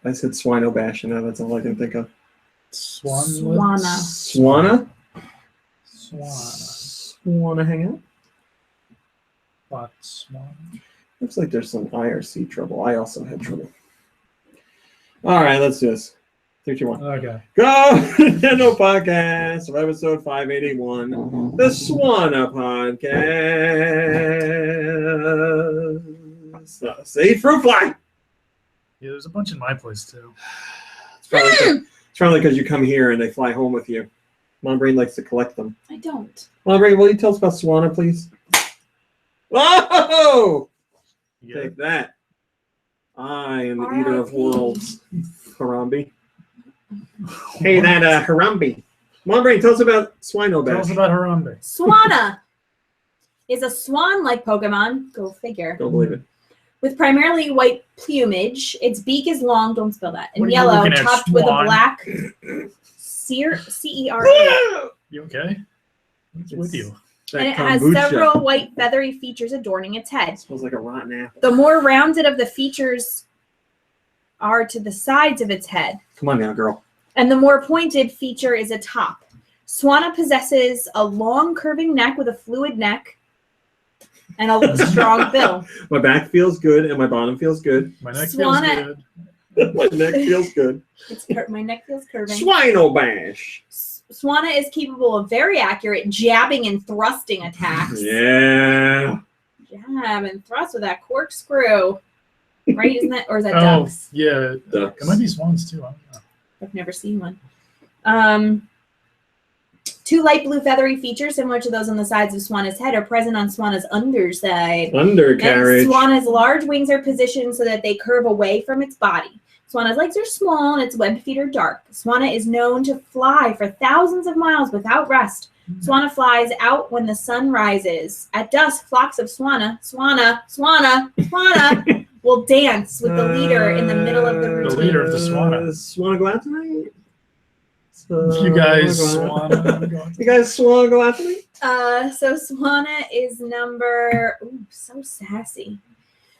I said swino bash, and that's all I can think of. Swana. Wanna hang out? Botswana. Looks like there's some IRC trouble. I also had trouble. All right, let's do this. 3, 2, 1. Okay. Go! Nintendo Podcast, Webisode 581, the Swana Podcast. Say fruit fly! Yeah, there's a bunch in my place, too. It's probably because you come here and they fly home with you. Mom Brain likes to collect them. I don't. Mom Brain, will you tell us about Swana, please? Whoa! Yeah. Take that. I am the eater of worlds. Harambe. Hey, that Harambe. Mom Brain, tell us about Swino Bash. Tell us about Harambe. Swana is a swan-like Pokemon. Go figure. Don't believe it. With primarily white plumage. Its beak is long, don't spill that, and What are you yellow, looking at, topped with a swan? black CERA. You okay? What's with you? That And it has kombucha. several white feathery features adorning its head. Smells like a rotten apple. The more rounded of the features are to the sides of its head, Come on now, girl. and the more pointed feature is atop. Swana possesses a long curving neck with a fluid neck and a strong bill. My back feels good and my bottom feels good. My neck Swana- feels good. My neck feels good. My neck feels curving. Swino Bash. Swana is capable of very accurate jabbing and thrusting attacks. Yeah. Jab and thrust with that corkscrew. Right? Isn't that, or is that Oh, ducks? yeah. Ducks. It might be swans, too. I don't know. I've never seen one. 2 light blue feathery features similar to those on the sides of Swana's head are present on Swana's underside. Undercarriage. And Swana's large wings are positioned so that they curve away from its body. Swana's legs are small and its webbed feet are dark. Swana is known to fly for thousands of miles without rest. Swana flies out when the sun rises. At dusk, flocks of Swana will dance with the leader in the middle of the routine. The leader of the Swana. Swana go out tonight? You guys swan. You guys swan go out tonight? So Swana is number, so sassy.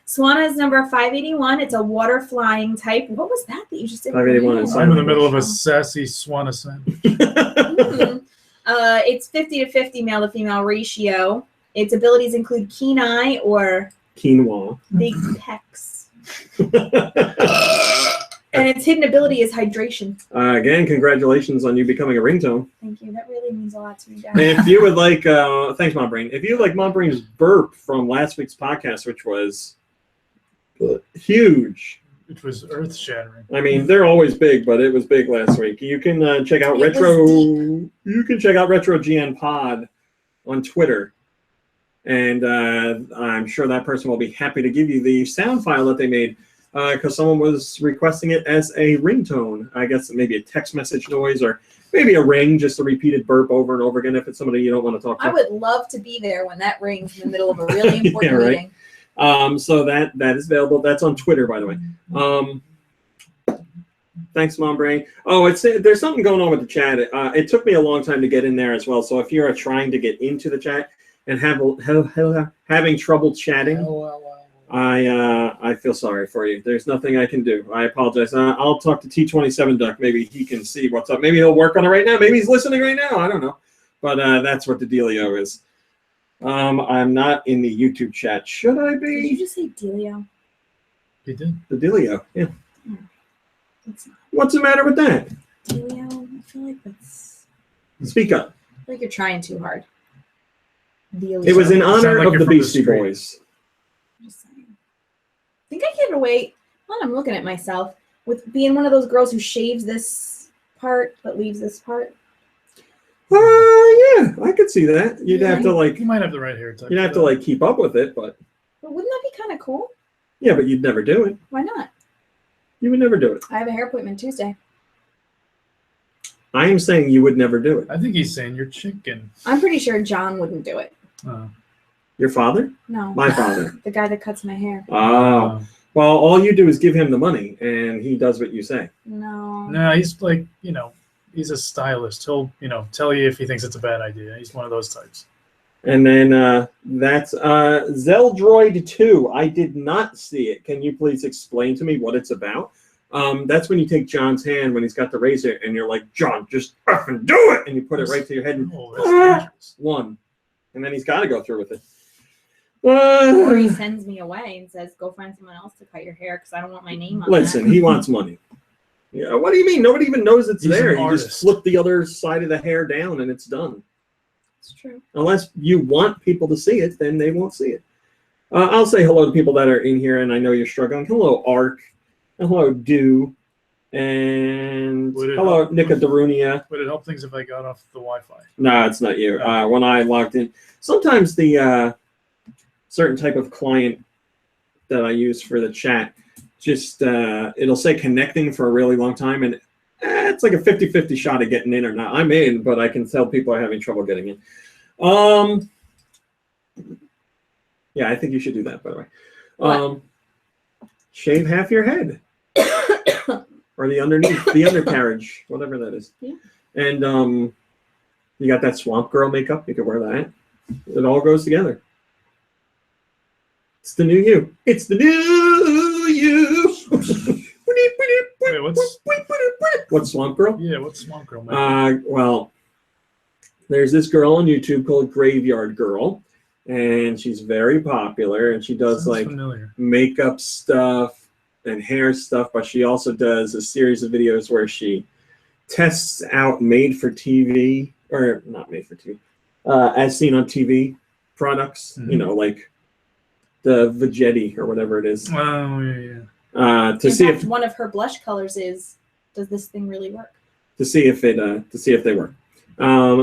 Swana is number 581. It's a water flying type. What was that you just did? 581 is I'm in the middle of a sassy swan ascent. It's 50 to 50 male to female ratio. Its abilities include keen eye or Quinoa. big pecs. And its hidden ability is hydration. Again, congratulations on you becoming a ringtone. Thank you. That really means a lot to me, guys. And if you would like, thanks, Mom Brain. If you like Mom Brain's burp from last week's podcast, which was huge. It was earth shattering. I mean, they're always big, but it was big last week. You can check out You can check out Retro GN Pod on Twitter, and I'm sure that person will be happy to give you the sound file that they made because someone was requesting it as a ringtone. I guess maybe a text message noise or maybe a ring, just a repeated burp over and over again if it's somebody you don't want to talk to. I would love to be there when that rings in the middle of a really important meeting. So that is available. That's on Twitter, by the way. Thanks, Mom Brain. Oh, there's something going on with the chat. It took me a long time to get in there as well. So if you're trying to get into the chat and having trouble chatting, I feel sorry for you. There's nothing I can do. I apologize. I'll talk to T27 Duck. Maybe he can see what's up. Maybe he'll work on it right now. Maybe he's listening right now. I don't know. But that's what the dealio is. I'm not in the YouTube chat. Should I be? Did you just say Delio? He did. The dealio, yeah. It's not What's the matter with that? Delio. I feel like that's. Speak up. I feel like you're trying too hard. Delio. It was in honor Sound like of you're the from the Beastie street. Boys. Just saying. I think I gave away. Well, I'm looking at myself with being one of those girls who shaves this part but leaves this part. Yeah, I could see that. You'd have to You might have the right hair type. you'd have to keep up with it, but But wouldn't that be kind of cool? yeah, but you'd never do it. Why not? You would never do it. I have a hair appointment Tuesday. I am saying you would never do it. I think he's saying you're chicken. I'm pretty sure John wouldn't do it. Your father? No. My father. The guy that cuts my hair. Oh. Well, all you do is give him the money, and he does what you say. No. No, he's like, he's a stylist. He'll, tell you if he thinks it's a bad idea. He's one of those types. And then that's Zeldroid 2. I did not see it. Can you please explain to me what it's about? That's when you take John's hand when he's got the razor, and you're like, John, just effing do it, and you put it right to your head. And, Oh, that's dangerous. one, and then he's got to go through with it. Or he sends me away and says, "Go find someone else to cut your hair because I don't want my name on Listen, that." he wants money. Yeah, what do you mean? Nobody even knows it's He's there. an You just artist. flip the other side of the hair down, and it's done. It's true. Unless you want people to see it, then they won't see it. I'll say hello to people that are in here, and I know you're struggling. Hello, Ark. And hello, Do. And hello, Nicodarunia. Would it help things if I got off the Wi-Fi? No, it's not you. When I logged in, sometimes the certain type of client that I use for the chat, just it'll say connecting for a really long time, and it's like a 50-50 shot of getting in or not. I'm in, but I can tell people are having trouble getting in. Yeah, I think you should do that, by the way. Shave half your head. Or the underneath, the undercarriage, whatever that is. Yeah. And you got that Swamp Girl makeup. You could wear that. It all goes together. It's the new you. It's the new you. Wait, What's Swamp Girl? Yeah, what's Swamp Girl makeup? Well, there's this girl on YouTube called Graveyard Girl, and she's very popular, and she does Sounds like familiar. makeup stuff and hair stuff, but she also does a series of videos where she tests out made-for-TV, or not made-for-TV, as seen on TV products, you know, like the Vegetti or whatever it is. Oh, yeah. To see if one of her blush colors is, does this thing really work? to see if they work.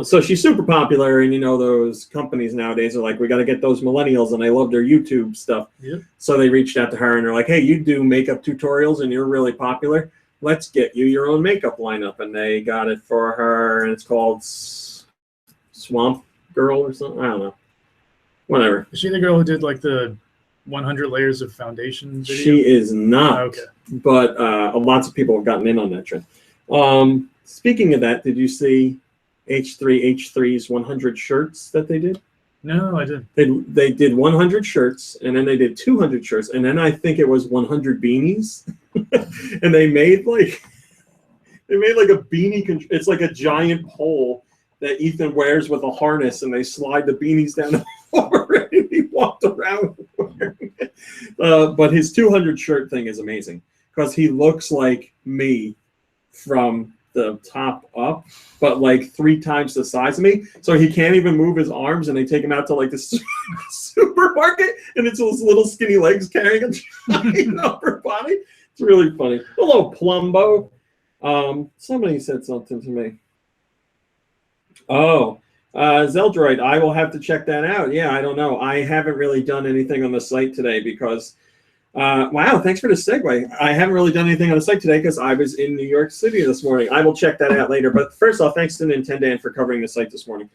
So she's super popular, and you know those companies nowadays are like, we got to get those millennials, and they love their YouTube stuff. Yep. So they reached out to her, and they're like, hey, you do makeup tutorials, and you're really popular. Let's get you your own makeup lineup, and they got it for her, and it's called Swamp Girl or something. I don't know. Whatever. Is she the girl who did like the 100 layers of foundation video? She is not. Oh, okay. But lots of people have gotten in on that trend. Speaking of that, did you see H3H3's 100 shirts that they did? No, I didn't. They did 100 shirts, and then they did 200 shirts, and then I think it was 100 beanies, and they made like a beanie. It's like a giant pole that Ethan wears with a harness, and they slide the beanies down the floor, and he walked around wearing it. But his 200 shirt thing is amazing because he looks like me from the top up, but like 3 times the size of me, so he can't even move his arms, and they take him out to like the supermarket, and it's those little skinny legs carrying a giant upper body. It's really funny. Hello, Plumbo. Somebody said something to me. Oh, Zeldroid, I will have to check that out. Yeah, I don't know. I haven't really done anything on the site today because wow, thanks for the segue. I haven't really done anything on the site today because I was in New York City this morning. I will check that out later. But first off, thanks to Nintendo for covering the site this morning.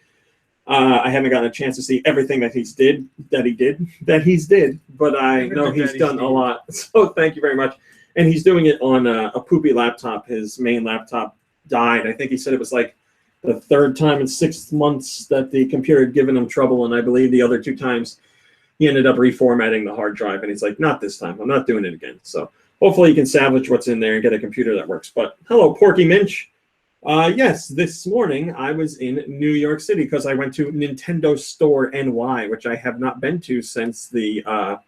I haven't gotten a chance to see everything that he's did, but I know he's done a lot. So thank you very much. And he's doing it on a poopy laptop. His main laptop died. I think he said it was like the 3rd time in 6 months that the computer had given him trouble, and I believe the other 2 times he ended up reformatting the hard drive, and he's like, not this time. I'm not doing it again. So hopefully you can salvage what's in there and get a computer that works. But hello, Porky Minch. Yes, this morning I was in New York City because I went to Nintendo Store NY, which I have not been to since the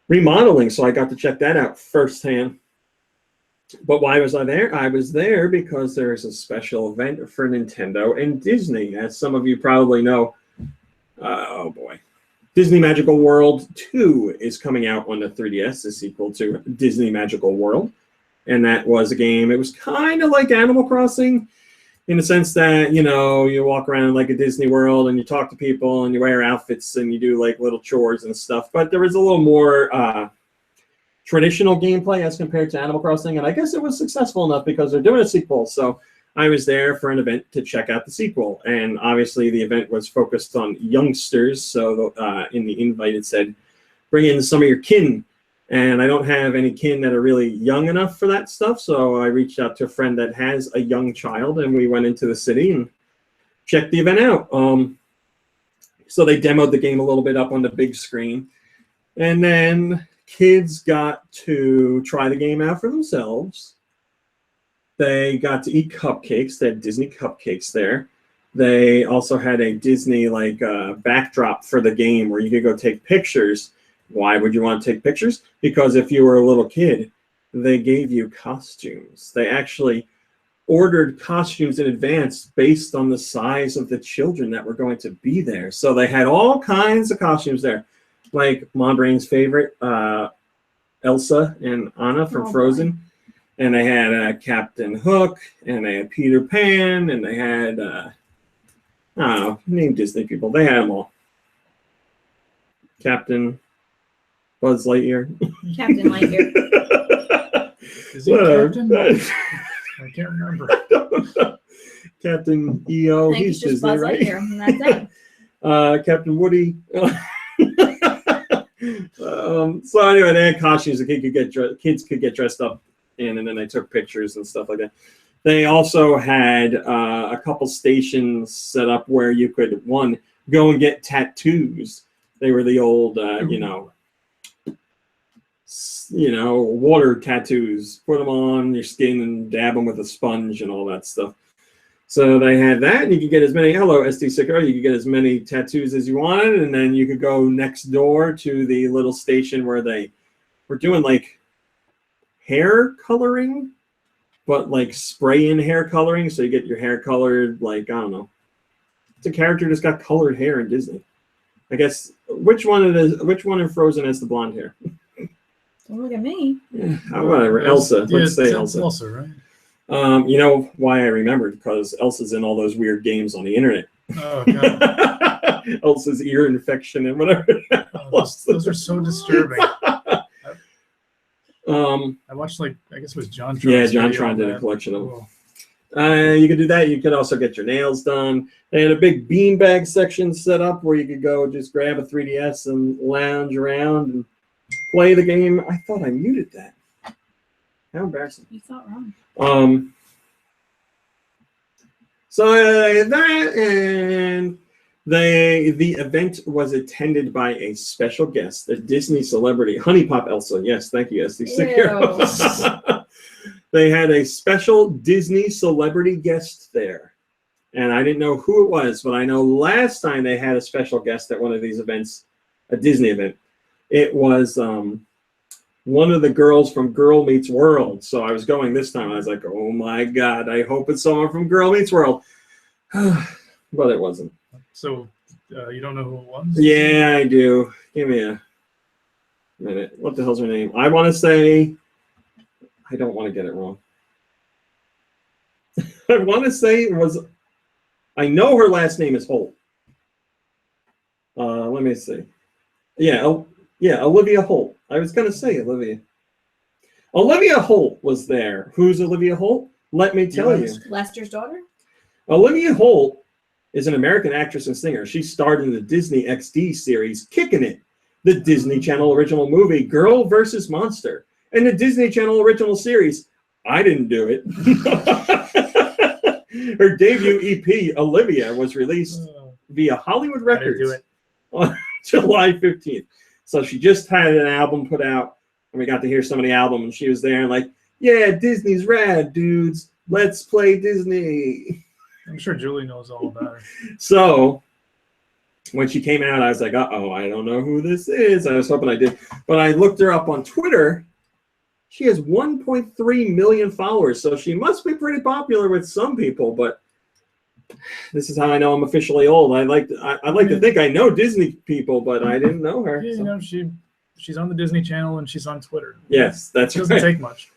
remodeling, so I got to check that out firsthand. But why was I there? I was there because there is a special event for Nintendo and Disney. As some of you probably know, oh boy, Disney Magical World 2 is coming out on the 3DS, the sequel to Disney Magical World. And that was a game, it was kind of like Animal Crossing in the sense that, you know, you walk around like a Disney World and you talk to people and you wear outfits and you do like little chores and stuff. But there was a little more traditional gameplay as compared to Animal Crossing. And I guess it was successful enough because they're doing a sequel. So I was there for an event to check out the sequel. And obviously the event was focused on youngsters. So in the invite it said, bring in some of your kin. And I don't have any kin that are really young enough for that stuff. So I reached out to a friend that has a young child, and we went into the city and checked the event out. So they demoed the game a little bit up on the big screen. And then kids got to try the game out for themselves. They got to eat cupcakes. They had Disney cupcakes there. They also had a Disney backdrop for the game where you could go take pictures. Why would you want to take pictures? Because if you were a little kid, they gave you costumes. They actually ordered costumes in advance based on the size of the children that were going to be there. So they had all kinds of costumes there, like Mom Brain's favorite, Elsa and Anna from Frozen. And they had Captain Hook, and they had Peter Pan, and they had, I don't know, name Disney people. They had them all. Captain Buzz Lightyear. Captain Lightyear. Is he Captain? I can't remember. Captain EO, he's just Disney, Buzz right? Lightyear, and that's it. Captain Woody. So anyway, they had costumes the kids could get dressed up in, and then they took pictures and stuff like that. They also had a couple stations set up where you could, one, go and get tattoos. They were the old, water tattoos. Put them on your skin and dab them with a sponge and all that stuff. So they had that, and you could get as many, hello, SD Sicker, you could get as many tattoos as you wanted, and then you could go next door to the little station where they were doing, like, hair coloring, but, like, spray-in hair coloring, so you get your hair colored, like, I don't know. It's a character that's got colored hair in Disney. I guess, which one in Frozen has the blonde hair? Don't look at me. Yeah, whatever. Elsa. Let's say Elsa. Elsa, right? You know why I remembered? Because Elsa's in all those weird games on the internet. Oh, God. Elsa's ear infection and whatever. Those are so disturbing. I watched, I guess it was John Tron. Yeah, John Tron did a collection of them. You could do that. You could also get your nails done. They had a big beanbag section set up where you could go just grab a 3DS and lounge around and play the game. I thought I muted that. How embarrassing. You thought wrong. So that, and the event was attended by a special guest, a Disney celebrity, Honey Pop Elsa. Yes, thank you, SD. They had a special Disney celebrity guest there. And I didn't know who it was, but I know last time they had a special guest at one of these events, a Disney event, it was one of the girls from Girl Meets World. So I was going this time. I was like, oh my God, I hope it's someone from Girl Meets World. But it wasn't. So you don't know who it was? Yeah, I do. Give me a minute. What the hell's her name? I want to say, I don't want to get it wrong. I want to say it was, I know her last name is Holt. Let me see. Yeah, Olivia Holt. I was going to say Olivia. Olivia Holt was there. Who's Olivia Holt? Let me tell you. Lester's daughter? Olivia Holt is an American actress and singer. She starred in the Disney XD series Kickin' It, the Disney Channel original movie Girl vs. Monster, and the Disney Channel original series I Didn't Do It. Her debut EP, Olivia, was released via Hollywood Records on July 15th. So she just had an album put out, and we got to hear some of the album, and she was there and like, yeah, Disney's rad, dudes. Let's play Disney. I'm sure Julie knows all about her. So when she came out, I was like, uh-oh, I don't know who this is. I was hoping I did. But I looked her up on Twitter. She has 1.3 million followers, so she must be pretty popular with some people, but this is how I know I'm officially old. I like to think I know Disney people, but I didn't know her. Yeah, so. You know, she's on the Disney Channel and she's on Twitter. Yes, that's it doesn't take much.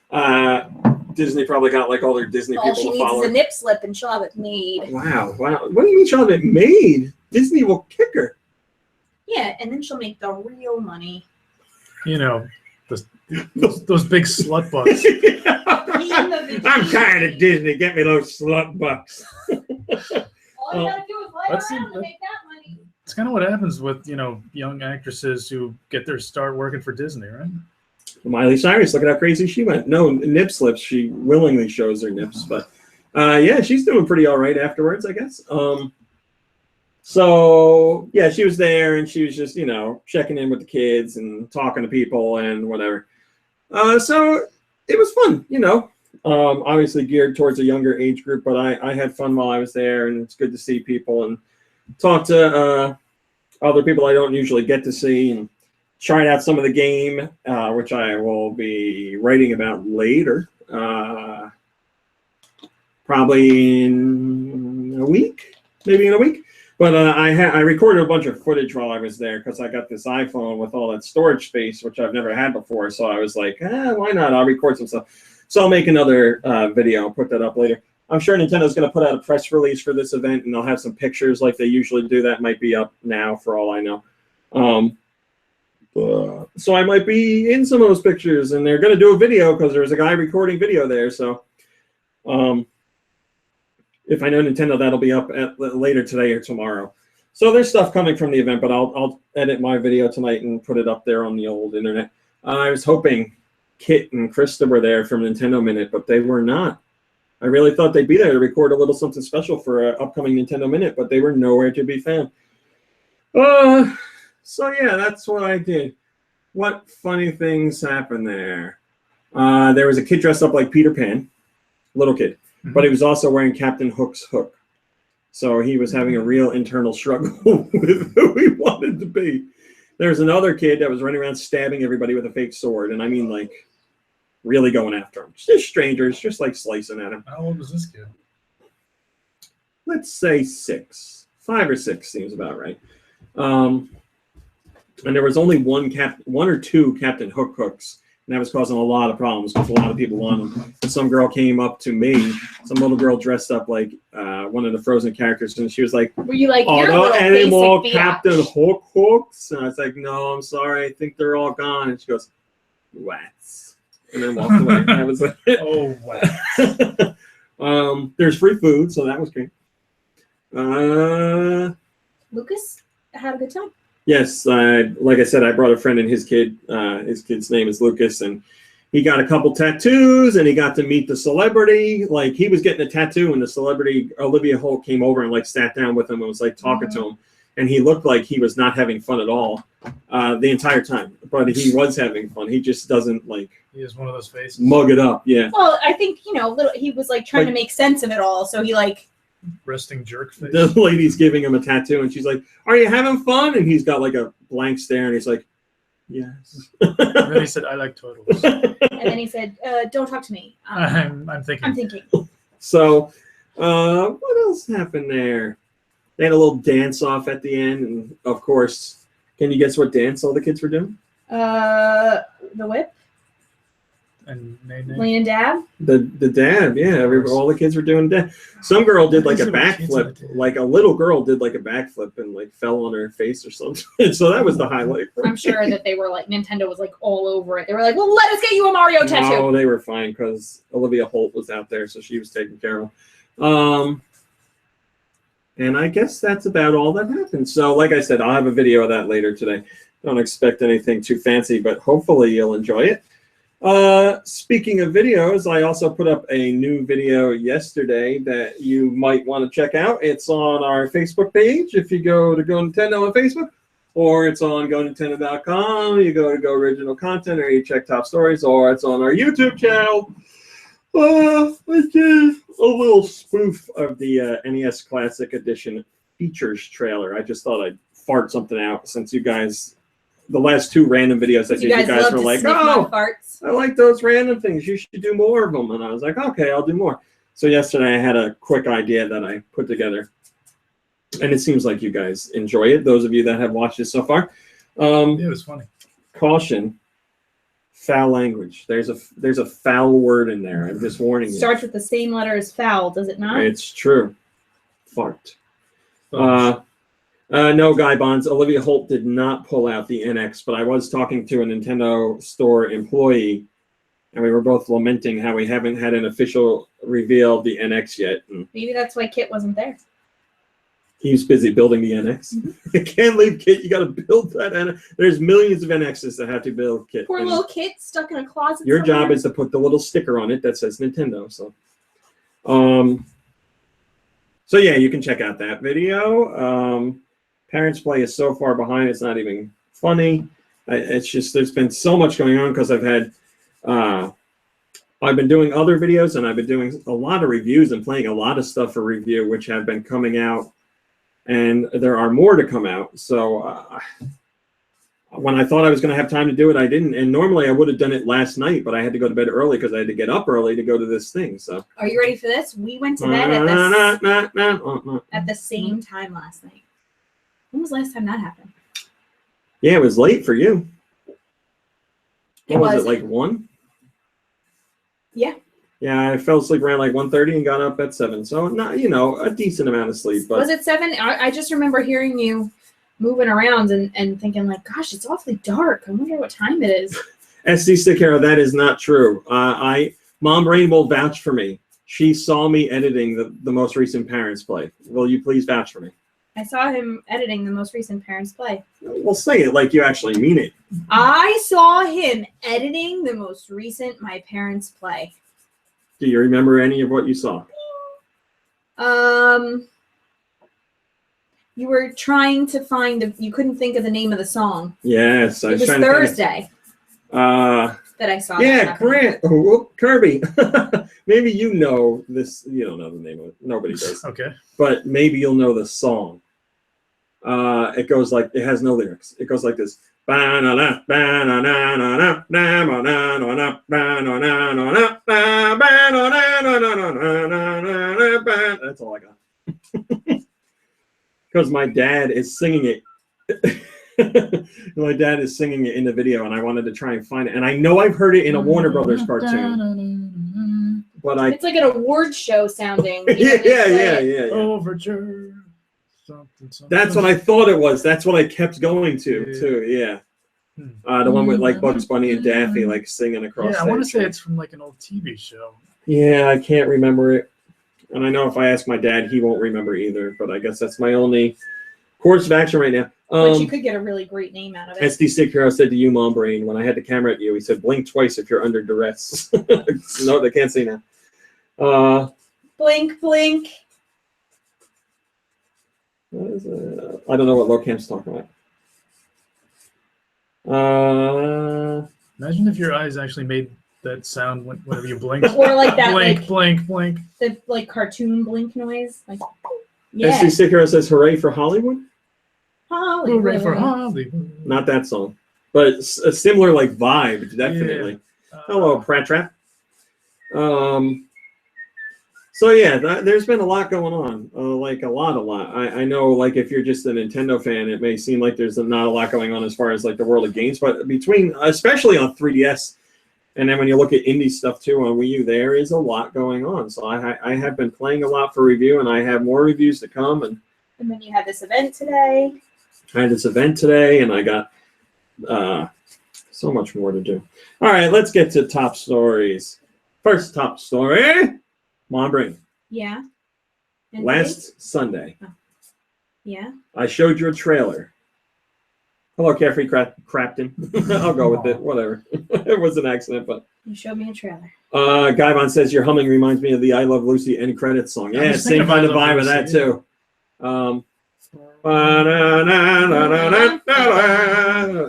Disney probably got like all their Disney people to follow. All she needs is a nip slip and she'll have it made. Wow. What do you mean she'll have it made? Disney will kick her. Yeah, and then she'll make the real money. You know, those big slut bucks. I'm tired of Disney. Get me those slut bucks. All you gotta do is lay around to make that money. It's kind of what happens with, young actresses who get their start working for Disney, right? Miley Cyrus, look at how crazy she went. No nip slips. She willingly shows her nips. But, yeah, she's doing pretty all right afterwards, I guess. So yeah, she was there and she was just, checking in with the kids and talking to people and whatever. So it was fun, obviously geared towards a younger age group, but I had fun while I was there, and it's good to see people and talk to other people I don't usually get to see, and tried out some of the game, which I will be writing about later, probably in a week, maybe in a week. But I recorded a bunch of footage while I was there because I got this iPhone with all that storage space, which I've never had before. So I was like, why not? I'll record some stuff. So I'll make another video. I'll put that up later. I'm sure Nintendo's going to put out a press release for this event, and they'll have some pictures like they usually do. That might be up now for all I know. So I might be in some of those pictures, and they're going to do a video because there's a guy recording video there. So if I know Nintendo, that'll be up later today or tomorrow. So there's stuff coming from the event, but I'll edit my video tonight and put it up there on the old internet. I was hoping Kit and Krista were there from Nintendo Minute, but they were not. I really thought they'd be there to record a little something special for an upcoming Nintendo Minute, but they were nowhere to be found. So yeah, that's what I did. What funny things happened there? There was a kid dressed up like Peter Pan, little kid. But he was also wearing Captain Hook's hook. So he was having a real internal struggle with who he wanted to be. There was another kid that was running around stabbing everybody with a fake sword. And I mean, like, really going after him. Just strangers, just like slicing at him. How old was this kid? Let's say 6. 5 or 6 seems about right. And there was only one or two Captain Hook hooks. And that was causing a lot of problems because a lot of people wanted them. And some girl came up to me, some little girl dressed up like one of the Frozen characters, and she was like, "Were you like, oh, you're no, any more biatch. Captain Hook hooks?" And I was like, "No, I'm sorry, I think they're all gone." And she goes, "Rats," and then walked away. And that was it. Oh, wow. There's free food, so that was great. Lucas had a good time. Yes, like I said, I brought a friend and his kid. His kid's name is Lucas, and he got a couple tattoos, and he got to meet the celebrity. Like, he was getting a tattoo, and the celebrity, Olivia Holt, came over and, like, sat down with him and was, like, talking to him. And he looked like he was not having fun at all the entire time. But he was having fun. He just doesn't, like... He has one of those faces. Mug it up, yeah. Well, I think, he was, like, trying to make sense of it all, so he, like... Resting jerk face. The lady's giving him a tattoo, and she's like, "Are you having fun?" And he's got like a blank stare, and he's like, "Yes." And then he said, "I like turtles." And then he said, "Don't talk to me. I'm thinking. I'm thinking." So, what else happened there? They had a little dance off at the end, and of course, can you guess what dance all the kids were doing? The whip. And Lean and dab. The dab, yeah. All the kids were doing dab. Some girl did like a backflip. Like a little girl did like a backflip and like fell on her face or something. So that was the highlight. I'm sure that they were like, Nintendo was like all over it. They were like, "Well, let us get you a Mario tattoo." No, they were fine because Olivia Holt was out there, so she was taking care of them. And I guess that's about all that happened. So like I said, I'll have a video of that later today. Don't expect anything too fancy, but hopefully you'll enjoy it. Speaking of videos, I also put up a new video yesterday that you might want to check out. It's on our Facebook page if you go to GoNintendo on Facebook, or it's on GoNintendo.com. You go to Go Original Content, or you check Top Stories, or it's on our YouTube channel, which is a little spoof of the NES Classic Edition features trailer. I just thought I'd fart something out since you guys... The last 2 random videos that you guys were like, "Oh, I like those random things. You should do more of them." And I was like, "Okay, I'll do more." So yesterday I had a quick idea that I put together, and it seems like you guys enjoy it. Those of you that have watched it so far. Yeah, it was funny. Caution: foul language. There's a foul word in there. I'm just warning you. Starts with the same letter as foul, does it not? It's true. Fart. No, Guy Bonds. Olivia Holt did not pull out the NX, but I was talking to a Nintendo store employee, and we were both lamenting how we haven't had an official reveal of the NX yet. And maybe that's why Kit wasn't there. He's busy building the NX. I can't leave Kit. You got to build that NX. There's millions of NXs that have to build Kit. Poor little Kit stuck in a closet. Your job is to put the little sticker on it that says Nintendo. So, So yeah, you can check out that video. Parents Play is so far behind, it's not even funny. It's just, there's been so much going on because I've been doing other videos, and I've been doing a lot of reviews and playing a lot of stuff for review, which have been coming out, and there are more to come out. So when I thought I was going to have time to do it, I didn't. And normally I would have done it last night, but I had to go to bed early because I had to get up early to go to this thing. So Are you ready for this? We went to bed at the same time last night. When was the last time that happened? Yeah, it was late for you. It What was was. it, like 1? Yeah. Yeah, I fell asleep around like 1:30 and got up at 7. So not, you know, a decent amount of sleep. But Was it 7? I just remember hearing you moving around and thinking like, gosh, it's awfully dark. I wonder what time it is. SD Stick Hero, that is not true. Mom Brain will vouch for me. She saw me editing the most recent Parents Play. Will you please vouch for me? I saw him editing the most recent Parents Play. Well, say it like you actually mean it. I saw him editing the most recent My Parents Play. Do you remember any of what you saw? You were trying to find you couldn't think of the name of the song. Yes, It was Thursday that I saw. Yeah, Grant. Oh, Kirby. Maybe you know this. You don't know the name of it. Nobody does. Okay. But maybe you'll know the song. It goes like, it has no lyrics. It goes like this. That's all I got. Because my dad is singing it. My dad is singing it in the video, and I wanted to try and find it. And I know I've heard it in a Warner Brothers cartoon. But It's like an award show sounding. Yeah. Overture. Something. That's what I thought it was. That's what I kept going to, too. Yeah. The one with like Bugs Bunny and Daffy like singing across. Yeah, I want to say it's from like an old TV show. Yeah, I can't remember it. And I know if I ask my dad, he won't remember either. But I guess that's my only course of action right now. But you could get a really great name out of it. SD Stick Hero said to you, Mom Brain, when I had the camera at you, he said, blink twice if you're under duress. No, they can't see now. Blink, blink. What is it? I don't know what Locamp's talking about. Imagine if your eyes actually made that sound whenever you blinked. Or like that, blink, like, blink, blink. the like cartoon blink noise. Like, yeah. SD Stick Hero says, hooray for Hollywood? Hollywood. Hooray for Hollywood. Not that song, but a similar like vibe, definitely. Yeah. Hello, Pratt Trap. So yeah, there's been a lot going on, like a lot. I know, like if you're just a Nintendo fan, it may seem like there's not a lot going on as far as like the world of games, but between, especially on 3DS, and then when you look at indie stuff too on Wii U, there is a lot going on. So I have been playing a lot for review, and I have more reviews to come. And then you had this event today. I had this event today, and I got so much more to do. All right, let's get to top stories. First top story. Mom Brain. Yeah. And Last Sunday. Oh. Yeah. I showed you a trailer. Hello, Carefree Crafton. I'll go with it. Whatever. It was an accident, but. You showed me a trailer. Guyvon says your humming reminds me of the I Love Lucy end credits song. Yeah, same kind of vibe of that too.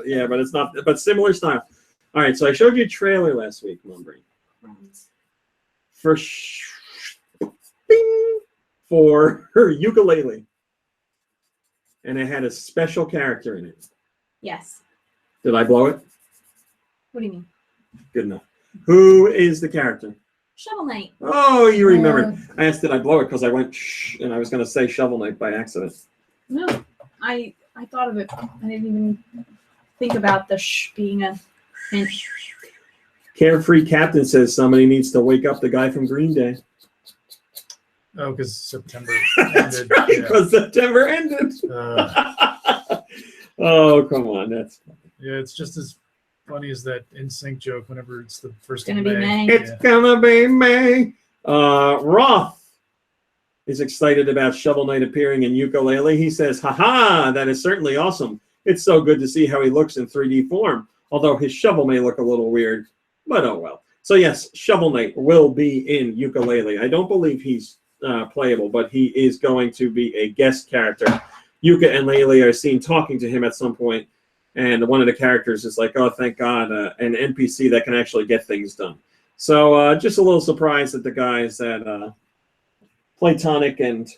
Yeah, but it's not. But similar style. All right, so I showed you a trailer last week, Mom Brain. For her ukulele, and it had a special character in it. Yes. Did I blow it? What do you mean? Good enough. Who is the character? Shovel Knight. Oh, you remembered. I asked, did I blow it? Because I went shh, and I was going to say Shovel Knight by accident. No, I thought of it. I didn't even think about the shh being a hint. Carefree Captain says somebody needs to wake up the guy from Green Day. Oh, because September That's ended. right, because September ended. Oh, come on. That's funny. Yeah, it's just as funny as that NSYNC joke whenever it's the first It's of gonna be May. It's gonna be May. Roth is excited about Shovel Knight appearing in ukulele. He says, haha, that is certainly awesome. It's so good to see how he looks in 3D form, although his shovel may look a little weird, but oh well. So yes, Shovel Knight will be in ukulele. I don't believe he's playable, but he is going to be a guest character. Yuka and Laylee are seen talking to him at some point, and one of the characters is like, oh, thank God, an NPC that can actually get things done. So just a little surprised that the guys at Platonic and,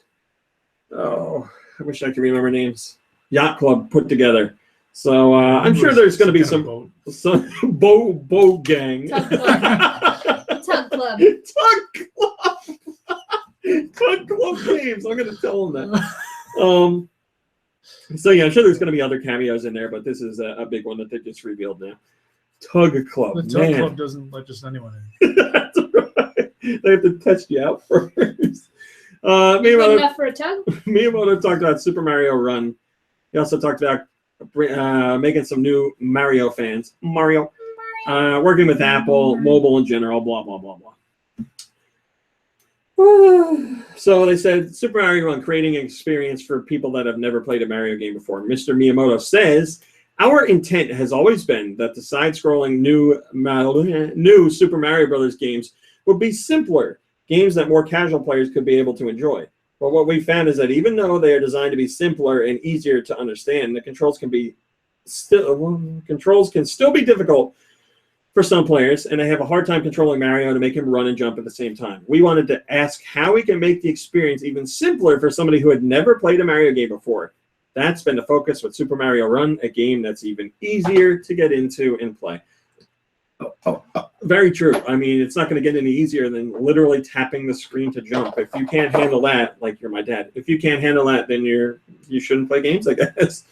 I wish I could remember names, Yacht Club put together. So I'm sure there's going to be some boat gang. Tug Club. Tug Club. Tug Club. Tug Club games. I'm going to tell them that. So yeah, I'm sure there's going to be other cameos in there, but this is a big one that they just revealed now. Tug Club. The Tug Club doesn't let just anyone in. That's right. They have to test you out first. Good enough for a tug? Miyamoto talked about Super Mario Run. He also talked about making some new Mario fans. Mario. Working with Apple, mobile in general, blah, blah, blah, blah. So they said Super Mario Run, creating an experience for people that have never played a Mario game before. Mr. Miyamoto says, our intent has always been that the side-scrolling new Super Mario Brothers games would be simpler, games that more casual players could be able to enjoy. But what we found is that even though they are designed to be simpler and easier to understand, the controls can still be difficult for some players, and they have a hard time controlling Mario to make him run and jump at the same time. We wanted to ask how we can make the experience even simpler for somebody who had never played a Mario game before. That's been the focus with Super Mario Run, a game that's even easier to get into and play. Very true. I mean, it's not going to get any easier than literally tapping the screen to jump. If you can't handle that, like you're my dad, if you can't handle that, then you shouldn't play games, I guess.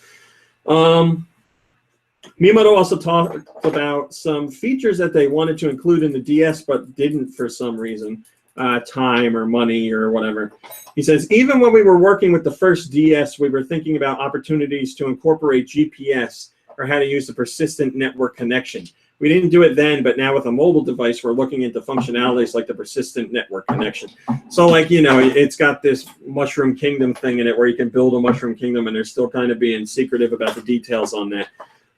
Miyamoto also talked about some features that they wanted to include in the DS but didn't for some reason, time or money or whatever. He says, even when we were working with the first DS, we were thinking about opportunities to incorporate GPS or how to use the persistent network connection. We didn't do it then, but now with a mobile device, we're looking into functionalities like the persistent network connection. So like, you know, it's got this Mushroom Kingdom thing in it where you can build a Mushroom Kingdom, and they're still kind of being secretive about the details on that.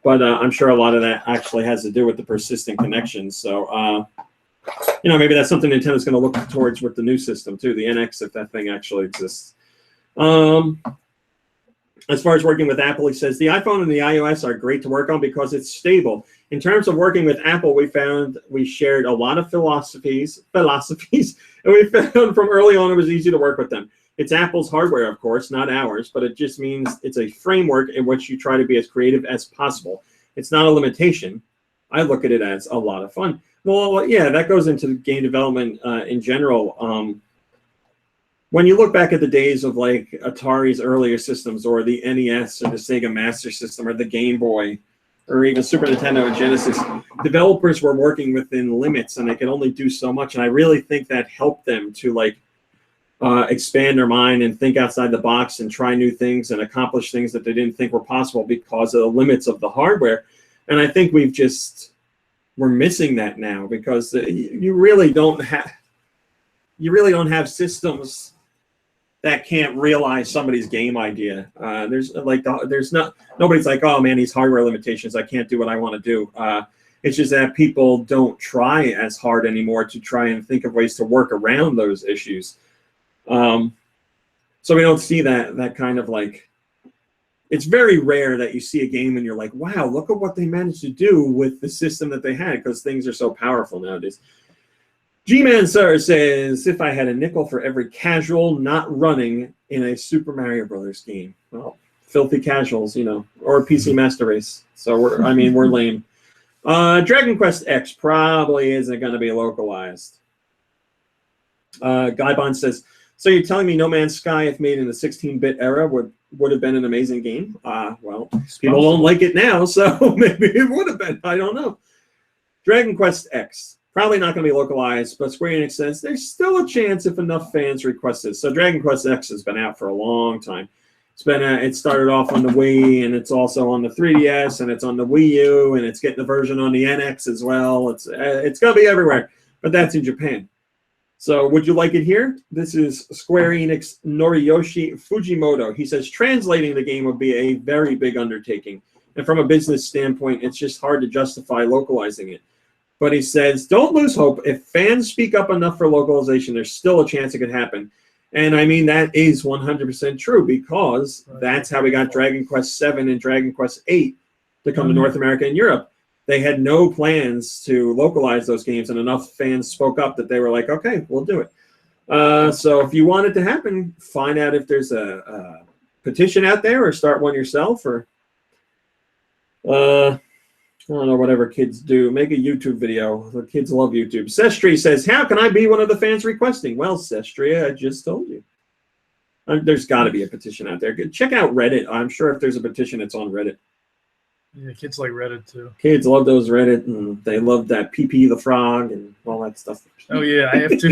But I'm sure a lot of that actually has to do with the persistent connections. So, you know, maybe that's something Nintendo's going to look towards with the new system, too, the NX, if that thing actually exists. As far as working with Apple, he says, the iPhone and the iOS are great to work on because it's stable. In terms of working with Apple, we found we shared a lot of philosophies, and we found from early on it was easy to work with them. It's Apple's hardware, of course, not ours, but it just means it's a framework in which you try to be as creative as possible. It's not a limitation. I look at it as a lot of fun. Well, yeah, that goes into game development in general. When you look back at the days of like Atari's earlier systems or the NES or the Sega Master System or the Game Boy or even Super Nintendo and Genesis, developers were working within limits and they could only do so much. And I really think that helped them to like expand their mind and think outside the box and try new things and accomplish things that they didn't think were possible because of the limits of the hardware. And I think we're missing that now because you really don't have systems that can't realize somebody's game idea. Nobody's like, oh man, these hardware limitations, I can't do what I want to do. It's just that people don't try as hard anymore to try and think of ways to work around those issues. So we don't see that kind of like, it's very rare that you see a game and you're like, wow, look at what they managed to do with the system that they had because things are so powerful nowadays. G-Man Sir says, if I had a nickel for every casual not running in a Super Mario Brothers game. Well, filthy casuals, you know, or PC Master Race. So we're lame. Dragon Quest X probably isn't going to be localized. Guy Bond says, so you're telling me No Man's Sky, if made in the 16-bit era, would have been an amazing game? Well, people don't like it now, so maybe it would have been. I don't know. Dragon Quest X. Probably not going to be localized, but Square Enix says there's still a chance if enough fans request it. So Dragon Quest X has been out for a long time. It started off on the Wii, and it's also on the 3DS, and it's on the Wii U, and it's getting a version on the NX as well. It's going to be everywhere, but that's in Japan. So would you like it here? This is Square Enix Noriyoshi Fujimoto. He says translating the game would be a very big undertaking, and from a business standpoint, it's just hard to justify localizing it. But he says, don't lose hope. If fans speak up enough for localization, there's still a chance it could happen. And I mean, that is 100% true because that's how we got Dragon Quest 7 and Dragon Quest 8 to come to North America and Europe. They had no plans to localize those games, and enough fans spoke up that they were like, okay, we'll do it. So if you want it to happen, find out if there's a petition out there or start one yourself, or I don't know, whatever kids do. Make a YouTube video. The kids love YouTube. Sestri says, how can I be one of the fans requesting? Well, Sestri, I just told you. There's got to be a petition out there. Check out Reddit. I'm sure if there's a petition, it's on Reddit. Yeah, kids like Reddit, too. Kids love those Reddit, and they love that PP the Frog and all that stuff. Oh, yeah, I have to.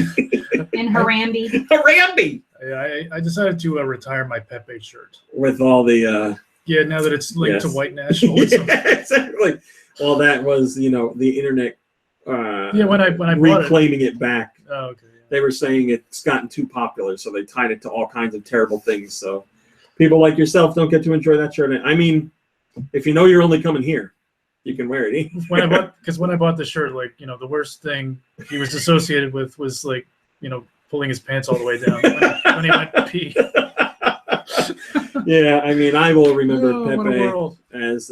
And Harambe. Harambe! Yeah, I decided to retire my Pepe shirt. With all the... yeah, now that it's linked to white nationalism. Yeah, exactly. Well, that was, the internet when I reclaiming it back. Oh, okay. Yeah. They were saying it's gotten too popular, so they tied it to all kinds of terrible things. So people like yourself don't get to enjoy that shirt. I mean, if you know you're only coming here, you can wear it. When I bought the shirt, the worst thing he was associated with was pulling his pants all the way down when he went to pee. Yeah, I mean, I will remember Pepe as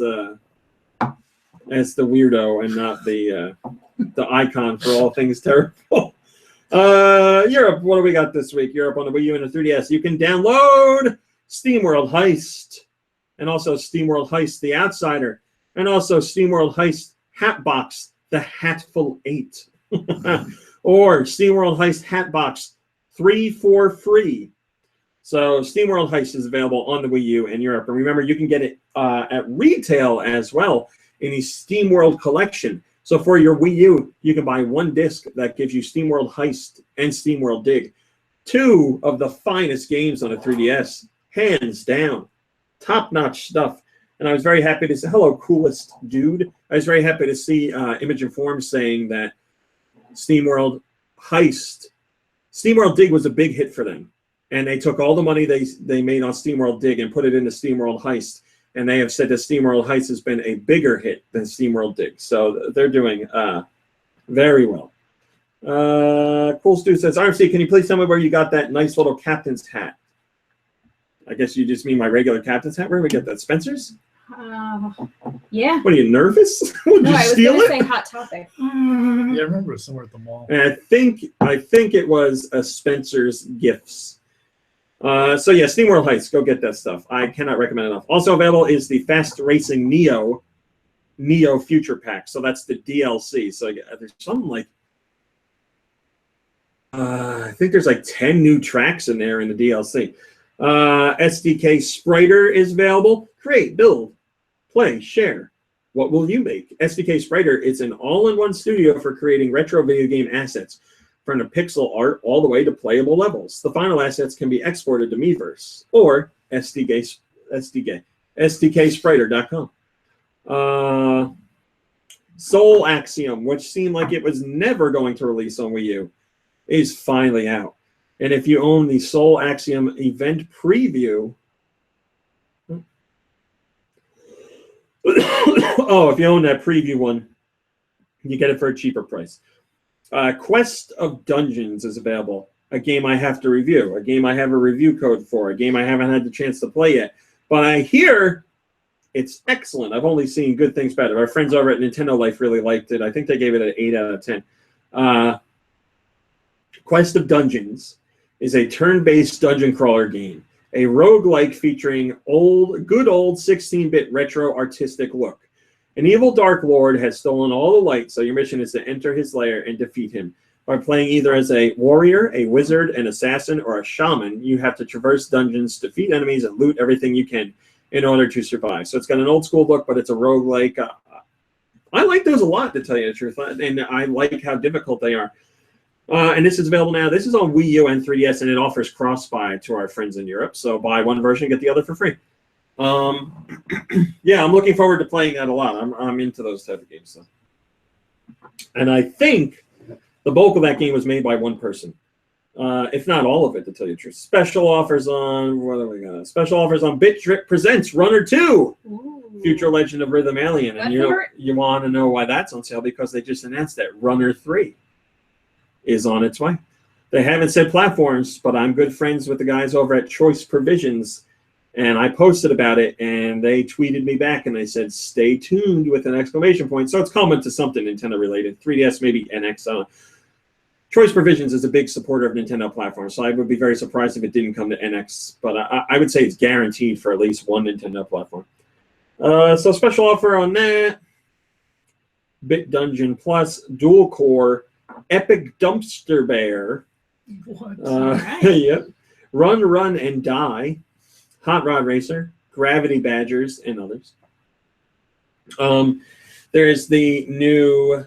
the weirdo and not the icon for all things terrible. Europe, what do we got this week? Europe on the Wii U and the 3DS. You can download SteamWorld Heist, and also SteamWorld Heist The Outsider, and also SteamWorld Heist Hatbox The Hatful 8, or SteamWorld Heist Hatbox 3 for free. So SteamWorld Heist is available on the Wii U in Europe. And remember, you can get it at retail as well in the SteamWorld collection. So for your Wii U, you can buy one disc that gives you SteamWorld Heist and SteamWorld Dig. Two of the finest games on a 3DS, hands down. Top-notch stuff. And I was very happy to say, hello, coolest dude. I was very happy to see Image Informed saying that SteamWorld Dig was a big hit for them. And they took all the money they made on SteamWorld Dig and put it into SteamWorld Heist. And they have said that SteamWorld Heist has been a bigger hit than SteamWorld Dig. So they're doing very well. Cool Stu says, RMC, can you please tell me where you got that nice little captain's hat? I guess you just mean my regular captain's hat. Where did we get that? Spencer's? Yeah. What, are you nervous? Would No, you I was steal going to it? say Hot Topic. Yeah, I remember it was somewhere at the mall. And I think it was a Spencer's Gifts. So yeah, SteamWorld Heist, go get that stuff. I cannot recommend enough. Also available is the Fast Racing Neo Future Pack. So that's the DLC. So there's something like I think there's like 10 new tracks in there in the DLC. SDK Spriter is available. Create, build, play, share. What will you make? SDK Spriter is an all-in-one studio for creating retro video game assets, from the pixel art all the way to playable levels. The final assets can be exported to Miiverse or SDKspriter.com. Soul Axiom, which seemed like it was never going to release on Wii U, is finally out. And if you own the Soul Axiom event preview, if you own that preview one, you get it for a cheaper price. Quest of Dungeons is available. A game I have to review. A game I have a review code for. A game I haven't had the chance to play yet. But I hear it's excellent. I've only seen good things about it. Our friends over at Nintendo Life really liked it. I think they gave it an 8 out of 10. Quest of Dungeons is a turn-based dungeon crawler game. A roguelike featuring good old 16-bit retro artistic look. An evil Dark Lord has stolen all the light, so your mission is to enter his lair and defeat him. By playing either as a warrior, a wizard, an assassin, or a shaman, you have to traverse dungeons, defeat enemies, and loot everything you can in order to survive. So it's got an old-school look, but it's a roguelike. I like those a lot, to tell you the truth, and I like how difficult they are. And this is available now. This is on Wii U and 3DS, and it offers cross-buy to our friends in Europe. So buy one version, get the other for free. Yeah, I'm looking forward to playing that a lot. I'm into those type of games. So. And I think the bulk of that game was made by one person, if not all of it, to tell you the truth. Special offers on Bit Drip Presents Runner 2, Ooh. Future Legend of Rhythm Alien. And you want to know why that's on sale, because they just announced that Runner 3 is on its way. They haven't said platforms, but I'm good friends with the guys over at Choice Provisions, and I posted about it, and they tweeted me back, and they said, stay tuned with an exclamation point. So it's coming to something Nintendo related. 3DS, maybe NX. Choice Provisions is a big supporter of Nintendo platforms, so I would be very surprised if it didn't come to NX, but I would say it's guaranteed for at least one Nintendo platform. So special offer on that. Bit Dungeon Plus, Dual Core, Epic Dumpster Bear. What? Right. Yep. Run and Die, Hot Rod Racer, Gravity Badgers, and others. There's the new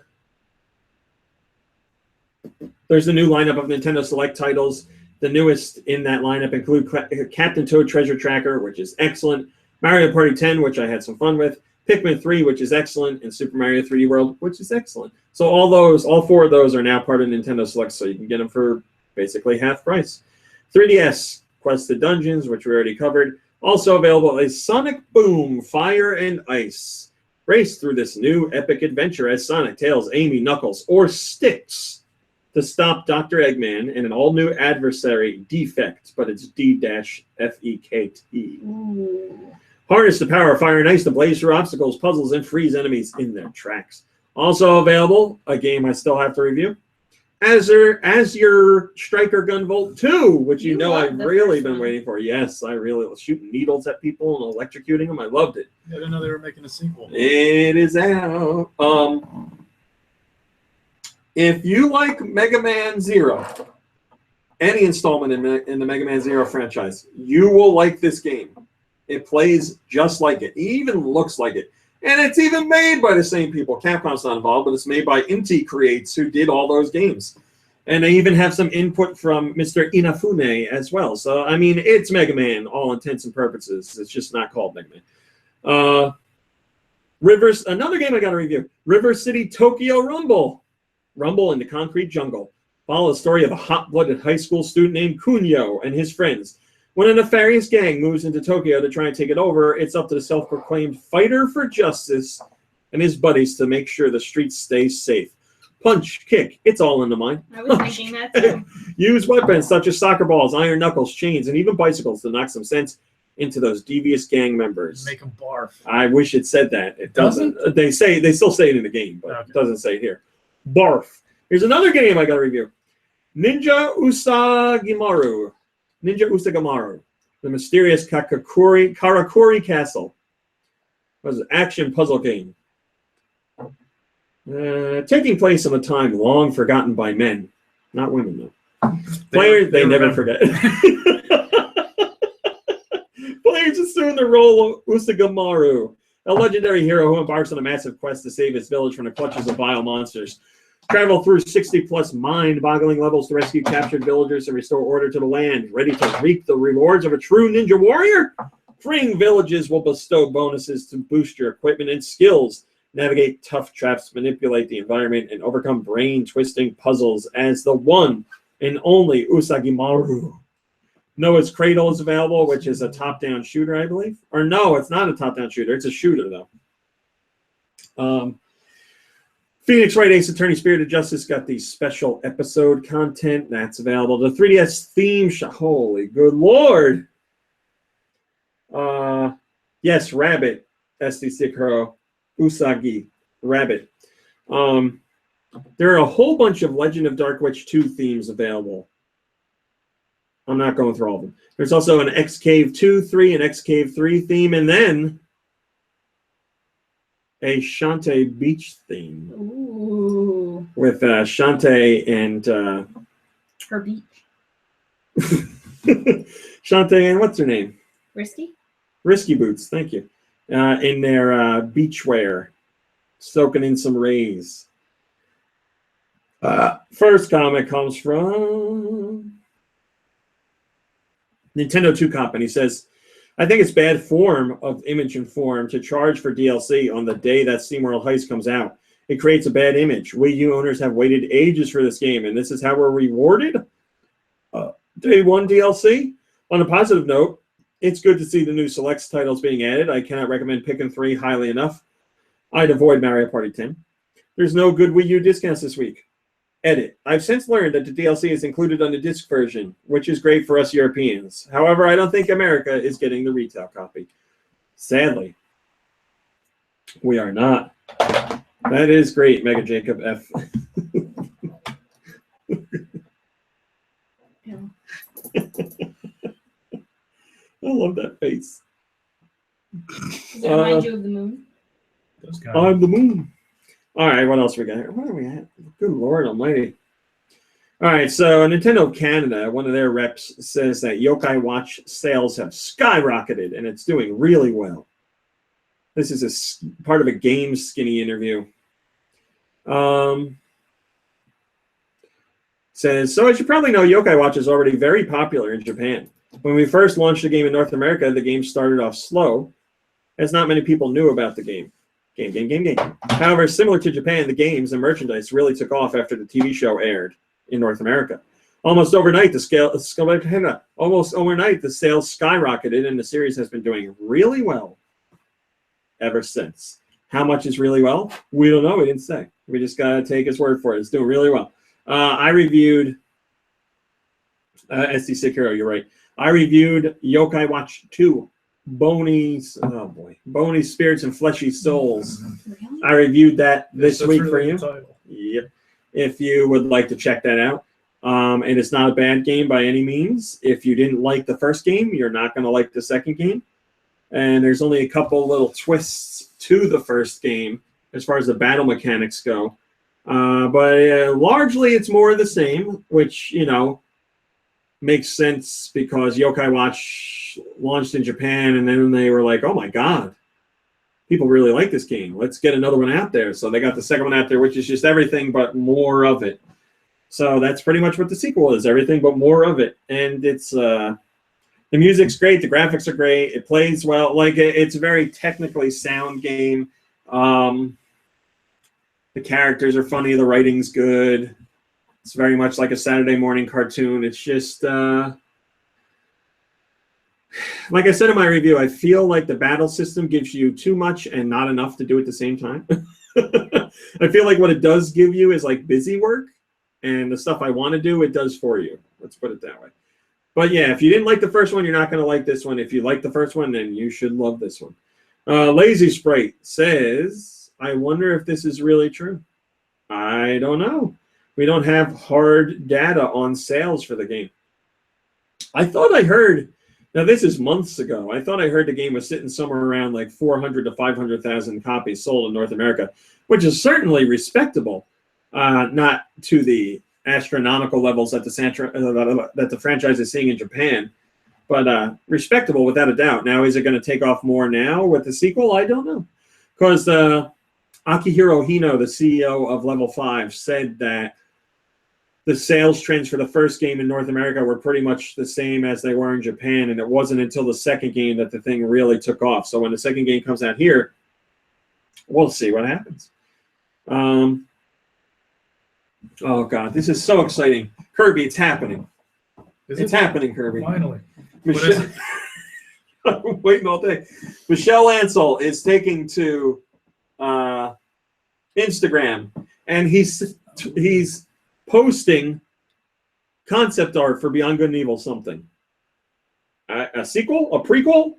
lineup of Nintendo Select titles. The newest in that lineup include Captain Toad Treasure Tracker, which is excellent, Mario Party 10, which I had some fun with, Pikmin 3, which is excellent, and Super Mario 3D World, which is excellent. So all four of those are now part of Nintendo Select, so you can get them for basically half price. 3DS, Quest to Dungeons, which we already covered. Also available is Sonic Boom, Fire and Ice. Race through this new epic adventure as Sonic, Tails, Amy, Knuckles, or Styx to stop Dr. Eggman and an all-new adversary, Defect, but it's D-F-E-K-T. Harness the power of fire and ice to blaze through obstacles, puzzles, and freeze enemies in their tracks. Also available, a game I still have to review, As Your Striker Gunvolt 2, which you know I've really been waiting for. Yes, I really was shooting needles at people and electrocuting them. I loved it. I didn't know they were making a sequel. It is out. If you like Mega Man Zero, any installment in the Mega Man Zero franchise, you will like this game. It plays just like it. It even looks like it. And it's even made by the same people. Capcom's not involved, but it's made by Inti Creates, who did all those games. And they even have some input from Mr. Inafune as well. So, I mean, it's Mega Man, all intents and purposes. It's just not called Mega Man. Another game I got to review. River City Tokyo Rumble. Rumble in the Concrete Jungle. Follow the story of a hot-blooded high school student named Kunio and his friends. When a nefarious gang moves into Tokyo to try and take it over, it's up to the self-proclaimed fighter for justice and his buddies to make sure the streets stay safe. Punch, kick, it's all in the mind. I was thinking that too. Use weapons such as soccer balls, iron knuckles, chains, and even bicycles to knock some sense into those devious gang members. Make them barf. I wish it said that. It doesn't. They still say it in the game, but It doesn't say it here. Barf. Here's another game I got to review. Ninja Usagamaru, the mysterious Karakuri Castle. It was an action puzzle game. Taking place in a time long forgotten by men. Not women, though. Players, they never forget. Players assume the role of Usagamaru, a legendary hero who embarks on a massive quest to save his village from the clutches of vile monsters. Travel through 60-plus mind-boggling levels to rescue captured villagers and restore order to the land. Ready to reap the rewards of a true ninja warrior? Freeing villages will bestow bonuses to boost your equipment and skills. Navigate tough traps, manipulate the environment, and overcome brain-twisting puzzles as the one and only Usagamaru. Noah's Cradle is available, which is a top-down shooter, I believe. Or no, it's not a top-down shooter. It's a shooter, though. Phoenix Wright Ace Attorney Spirit of Justice got the special episode content. That's available. The 3DS theme shop. Holy good lord. Yes, Rabbit. SD Stickro. Usagi. Rabbit. There are a whole bunch of Legend of Dark Witch 2 themes available. I'm not going through all of them. There's also an X Cave 2, 3, and X Cave 3 theme, and then a Shantae Beach theme. Ooh. With Shantae and Her beach. Shantae and what's her name? Risky Boots, thank you. In their beach wear, soaking in some rays. First comment comes from Nintendo 2 Company. Says, I think it's bad form of Image and Form to charge for DLC on the day that SteamWorld Heist comes out. It creates a bad image. Wii U owners have waited ages for this game, and this is how we're rewarded? Day 1 DLC? On a positive note, it's good to see the new Selects titles being added. I cannot recommend Pikmin 3 highly enough. I'd avoid Mario Party 10. There's no good Wii U discounts this week. Edit. I've since learned that the DLC is included on the disc version, which is great for us Europeans. However, I don't think America is getting the retail copy. Sadly, we are not. That is great, Mega Jacob F. Yeah. I love that face. Does that remind you of the moon? I'm the moon. All right, what else we got here? Where are we at? Good Lord Almighty. All right, so Nintendo Canada, one of their reps says that Yokai Watch sales have skyrocketed and it's doing really well. This is part of a Game Skinny interview. Says, so as you probably know, Yokai Watch is already very popular in Japan. When we first launched the game in North America, the game started off slow, as not many people knew about the game. Game. However, similar to Japan, the games and merchandise really took off after the TV show aired in North America. Almost overnight, the sales skyrocketed, and the series has been doing really well ever since. How much is really well? We don't know. We didn't say. We just got to take his word for it. It's doing really well. I reviewed SD Sick Hero, you're right. I reviewed Yokai Watch 2. Bony Spirits and Fleshy Souls. Really? I reviewed that this week for you. Title. Yep. If you would like to check that out. And it's not a bad game by any means. If you didn't like the first game, you're not going to like the second game. And there's only a couple little twists to the first game as far as the battle mechanics go. But largely it's more of the same, which, you know, makes sense because Yokai Watch launched in Japan and then they were like, oh my God, people really like this game. Let's get another one out there. So they got the second one out there, which is just everything but more of it. So that's pretty much what the sequel is, everything but more of it. And it's the music's great, the graphics are great, it plays well. Like it's a very technically sound game. The characters are funny, the writing's good. It's very much like a Saturday morning cartoon. It's just, like I said in my review, I feel like the battle system gives you too much and not enough to do at the same time. I feel like what it does give you is like busy work, and the stuff I want to do, it does for you. Let's put it that way. But yeah, if you didn't like the first one, you're not going to like this one. If you like the first one, then you should love this one. Lazy Sprite says, I wonder if this is really true. I don't know. We don't have hard data on sales for the game. I thought I heard, now this is months ago, I thought I heard the game was sitting somewhere around like 400 to 500,000 copies sold in North America, which is certainly respectable, not to the astronomical levels that the franchise is seeing in Japan, but respectable without a doubt. Now, is it going to take off more now with the sequel? I don't know. Because Akihiro Hino, the CEO of Level 5, said that the sales trends for the first game in North America were pretty much the same as they were in Japan, and it wasn't until the second game that the thing really took off. So when the second game comes out here, we'll see what happens. Oh, God, this is so exciting. Kirby, it's happening. It's happening, Kirby. Finally. Michelle, I'm waiting all day. Michelle Ansel is taking to Instagram, and he's posting concept art for Beyond Good and Evil something. A sequel? A prequel?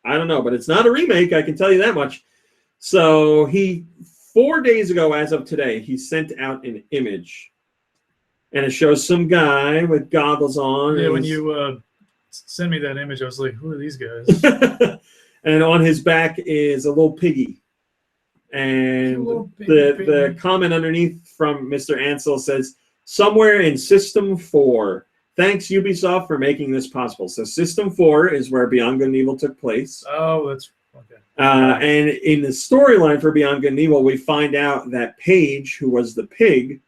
I don't know, but it's not a remake, I can tell you that much. So 4 days ago, as of today, he sent out an image. And it shows some guy with goggles on. Yeah, when you sent me that image, I was like, who are these guys? And on his back is a little piggy. And the comment underneath from Mr. Ansel says, somewhere in System 4. Thanks, Ubisoft, for making this possible. So System 4 is where Beyond Good and Evil took place. Oh, that's okay. And in the storyline for Beyond Good and Evil, we find out that Paige, who was the pig,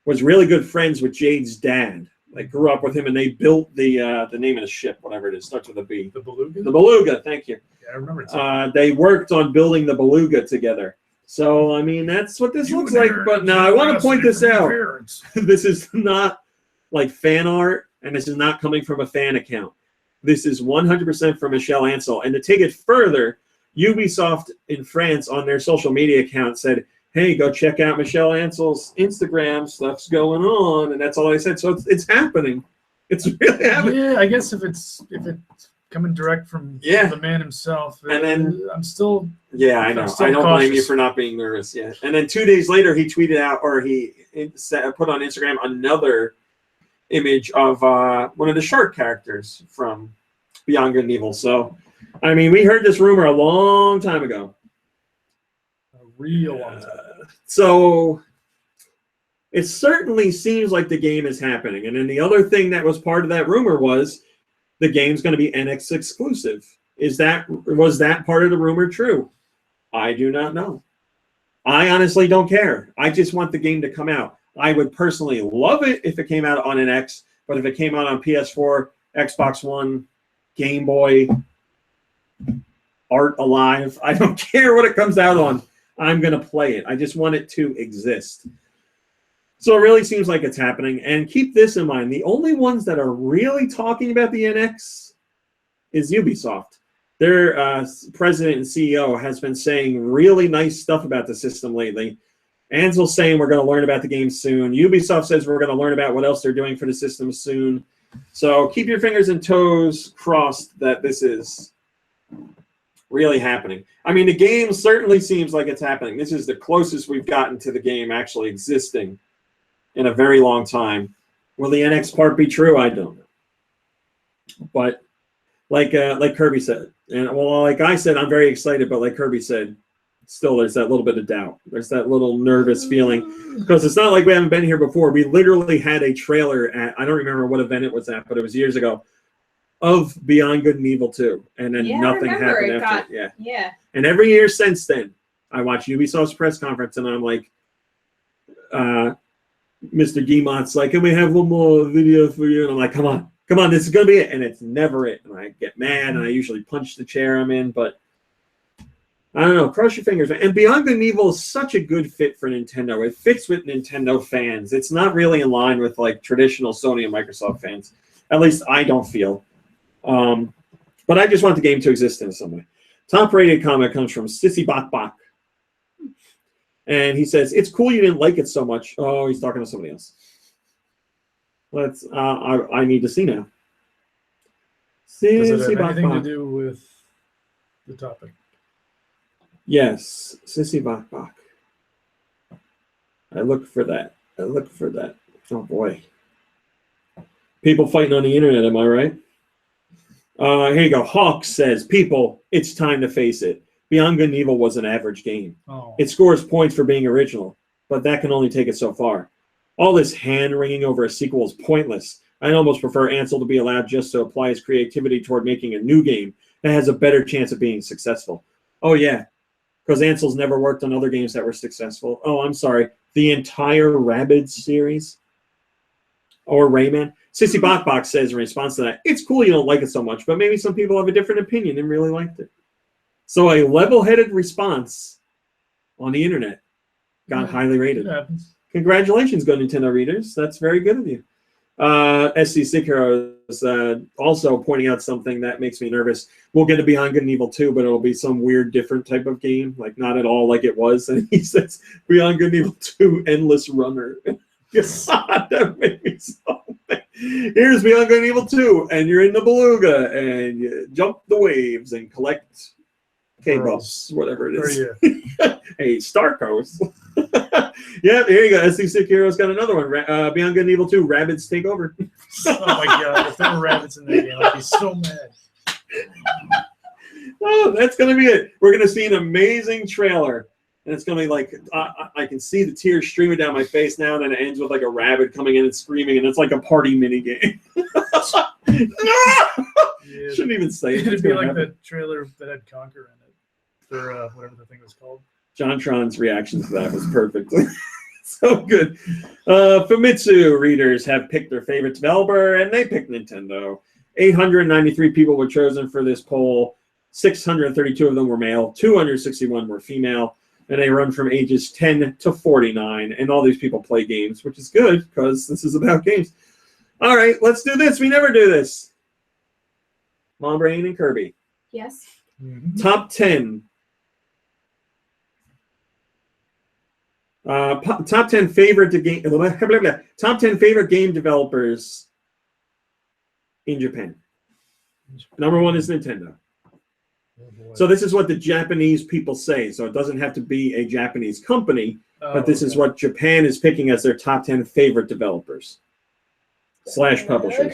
was really good friends with Jade's dad. They grew up with him, and they built the name of the ship, whatever it is, starts with a B. The Beluga? The Beluga, thank you. Yeah, I remember it. They worked on building the Beluga together. So, I mean, that's what this looks like. But now I want to point this out. This is not like fan art, and this is not coming from a fan account. This is 100% from Michelle Ansel. And to take it further, Ubisoft in France on their social media account said, hey, go check out Michelle Ansel's Instagram. Stuff's going on, and that's all I said. So it's happening. It's really happening. Yeah, I guess if it's coming direct from the man himself, and then I'm still. Yeah, I know. I don't blame you for not being nervous. Yeah, and then 2 days later, he tweeted out, or he put on Instagram another image of one of the shark characters from Beyond Good and Evil. So, I mean, we heard this rumor a long time ago. A real long time. So it certainly seems like the game is happening. And then the other thing that was part of that rumor was the game's going to be NX exclusive. Was that part of the rumor true? I do not know. I honestly don't care. I just want the game to come out. I would personally love it if it came out on an X, but if it came out on PS4, Xbox One, Game Boy, Art Alive, I don't care what it comes out on. I'm going to play it. I just want it to exist. So it really seems like it's happening. And keep this in mind. The only ones that are really talking about the NX is Ubisoft. Their president and CEO has been saying really nice stuff about the system lately. Ansel's saying we're going to learn about the game soon. Ubisoft says we're going to learn about what else they're doing for the system soon. So keep your fingers and toes crossed that this is really happening. I mean, the game certainly seems like it's happening. This is the closest we've gotten to the game actually existing in a very long time. Will the NX part be true? I don't know. But like Kirby said, and well, like I said, I'm very excited, but like Kirby said, still there's that little bit of doubt. There's that little nervous feeling because it's not like we haven't been here before. We literally had a trailer at, I don't remember what event it was at, but it was years ago, of Beyond Good and Evil 2, and then nothing happened after it. Yeah. And every year since then, I watch Ubisoft's press conference, and I'm like, Mr. Guimond's like, can we have one more video for you? And I'm like, come on, this is going to be it. And it's never it. And I get mad, and I usually punch the chair I'm in, but I don't know. Cross your fingers. And Beyond Good and Evil is such a good fit for Nintendo. It fits with Nintendo fans. It's not really in line with like traditional Sony and Microsoft fans. At least I don't feel. But I just want the game to exist in some way. Top rated comment comes from Sissy Bok Bok. And he says, it's cool you didn't like it so much. Oh, he's talking to somebody else. Let's, I need to see now. Does it have anything to do with the topic? Yes, Sissy Bok Bok. I look for that. Oh, boy. People fighting on the internet, am I right? Here you go. Hawk says, people, it's time to face it. Beyond Good and Evil was an average game. Oh. It scores points for being original, but that can only take it so far. All this hand-wringing over a sequel is pointless. I'd almost prefer Ansel to be allowed just to apply his creativity toward making a new game that has a better chance of being successful. Oh, yeah, because Ansel's never worked on other games that were successful. Oh, I'm sorry. The entire Rabbids series? Or Rayman? Sissy Bok Bok says in response to that, it's cool you don't like it so much, but maybe some people have a different opinion and really liked it. So a level-headed response on the internet got highly rated. It happens. Congratulations, GoNintendo readers. That's very good of you. SC Sick Hero is also pointing out something that makes me nervous. We'll get a Beyond Good and Evil 2, but it'll be some weird, different type of game, like not at all like it was. And he says, Beyond Good and Evil 2, Endless Runner. God, that made me so mad. Here's Beyond Good and Evil 2, and you're in the beluga, and you jump the waves and collect K-Buffs, whatever it is. Hey, Star Coast. Yeah, here you go. SC Sick Hero's got another one. Beyond Good and Evil 2, Rabbids Take Over. Oh my god, if there were rabbits in that game, I'd be so mad. Oh, that's going to be it. We're going to see an amazing trailer. And it's going to be like, I can see the tears streaming down my face now, and then it ends with like a rabbit coming in and screaming, and it's like a party minigame. Yeah, shouldn't even say it. It'd be like the trailer that had Conquer in it, for whatever the thing was called. John Tron's reaction to that was perfect. So good. Famitsu readers have picked their favorite developer, and they picked Nintendo. 893 people were chosen for this poll. 632 of them were male. 261 were female. And they run from ages 10 to 49. And all these people play games, which is good because this is about games. All right, let's do this. We never do this. Mom Brain and Kirby. Yes. Top 10 Top 10 favorite game. Top 10 favorite game developers in Japan. Number 1 is Nintendo. Oh, So this is what the Japanese people say. So it doesn't have to be a Japanese company, but this is what Japan is picking as their top 10 favorite developers / publishers.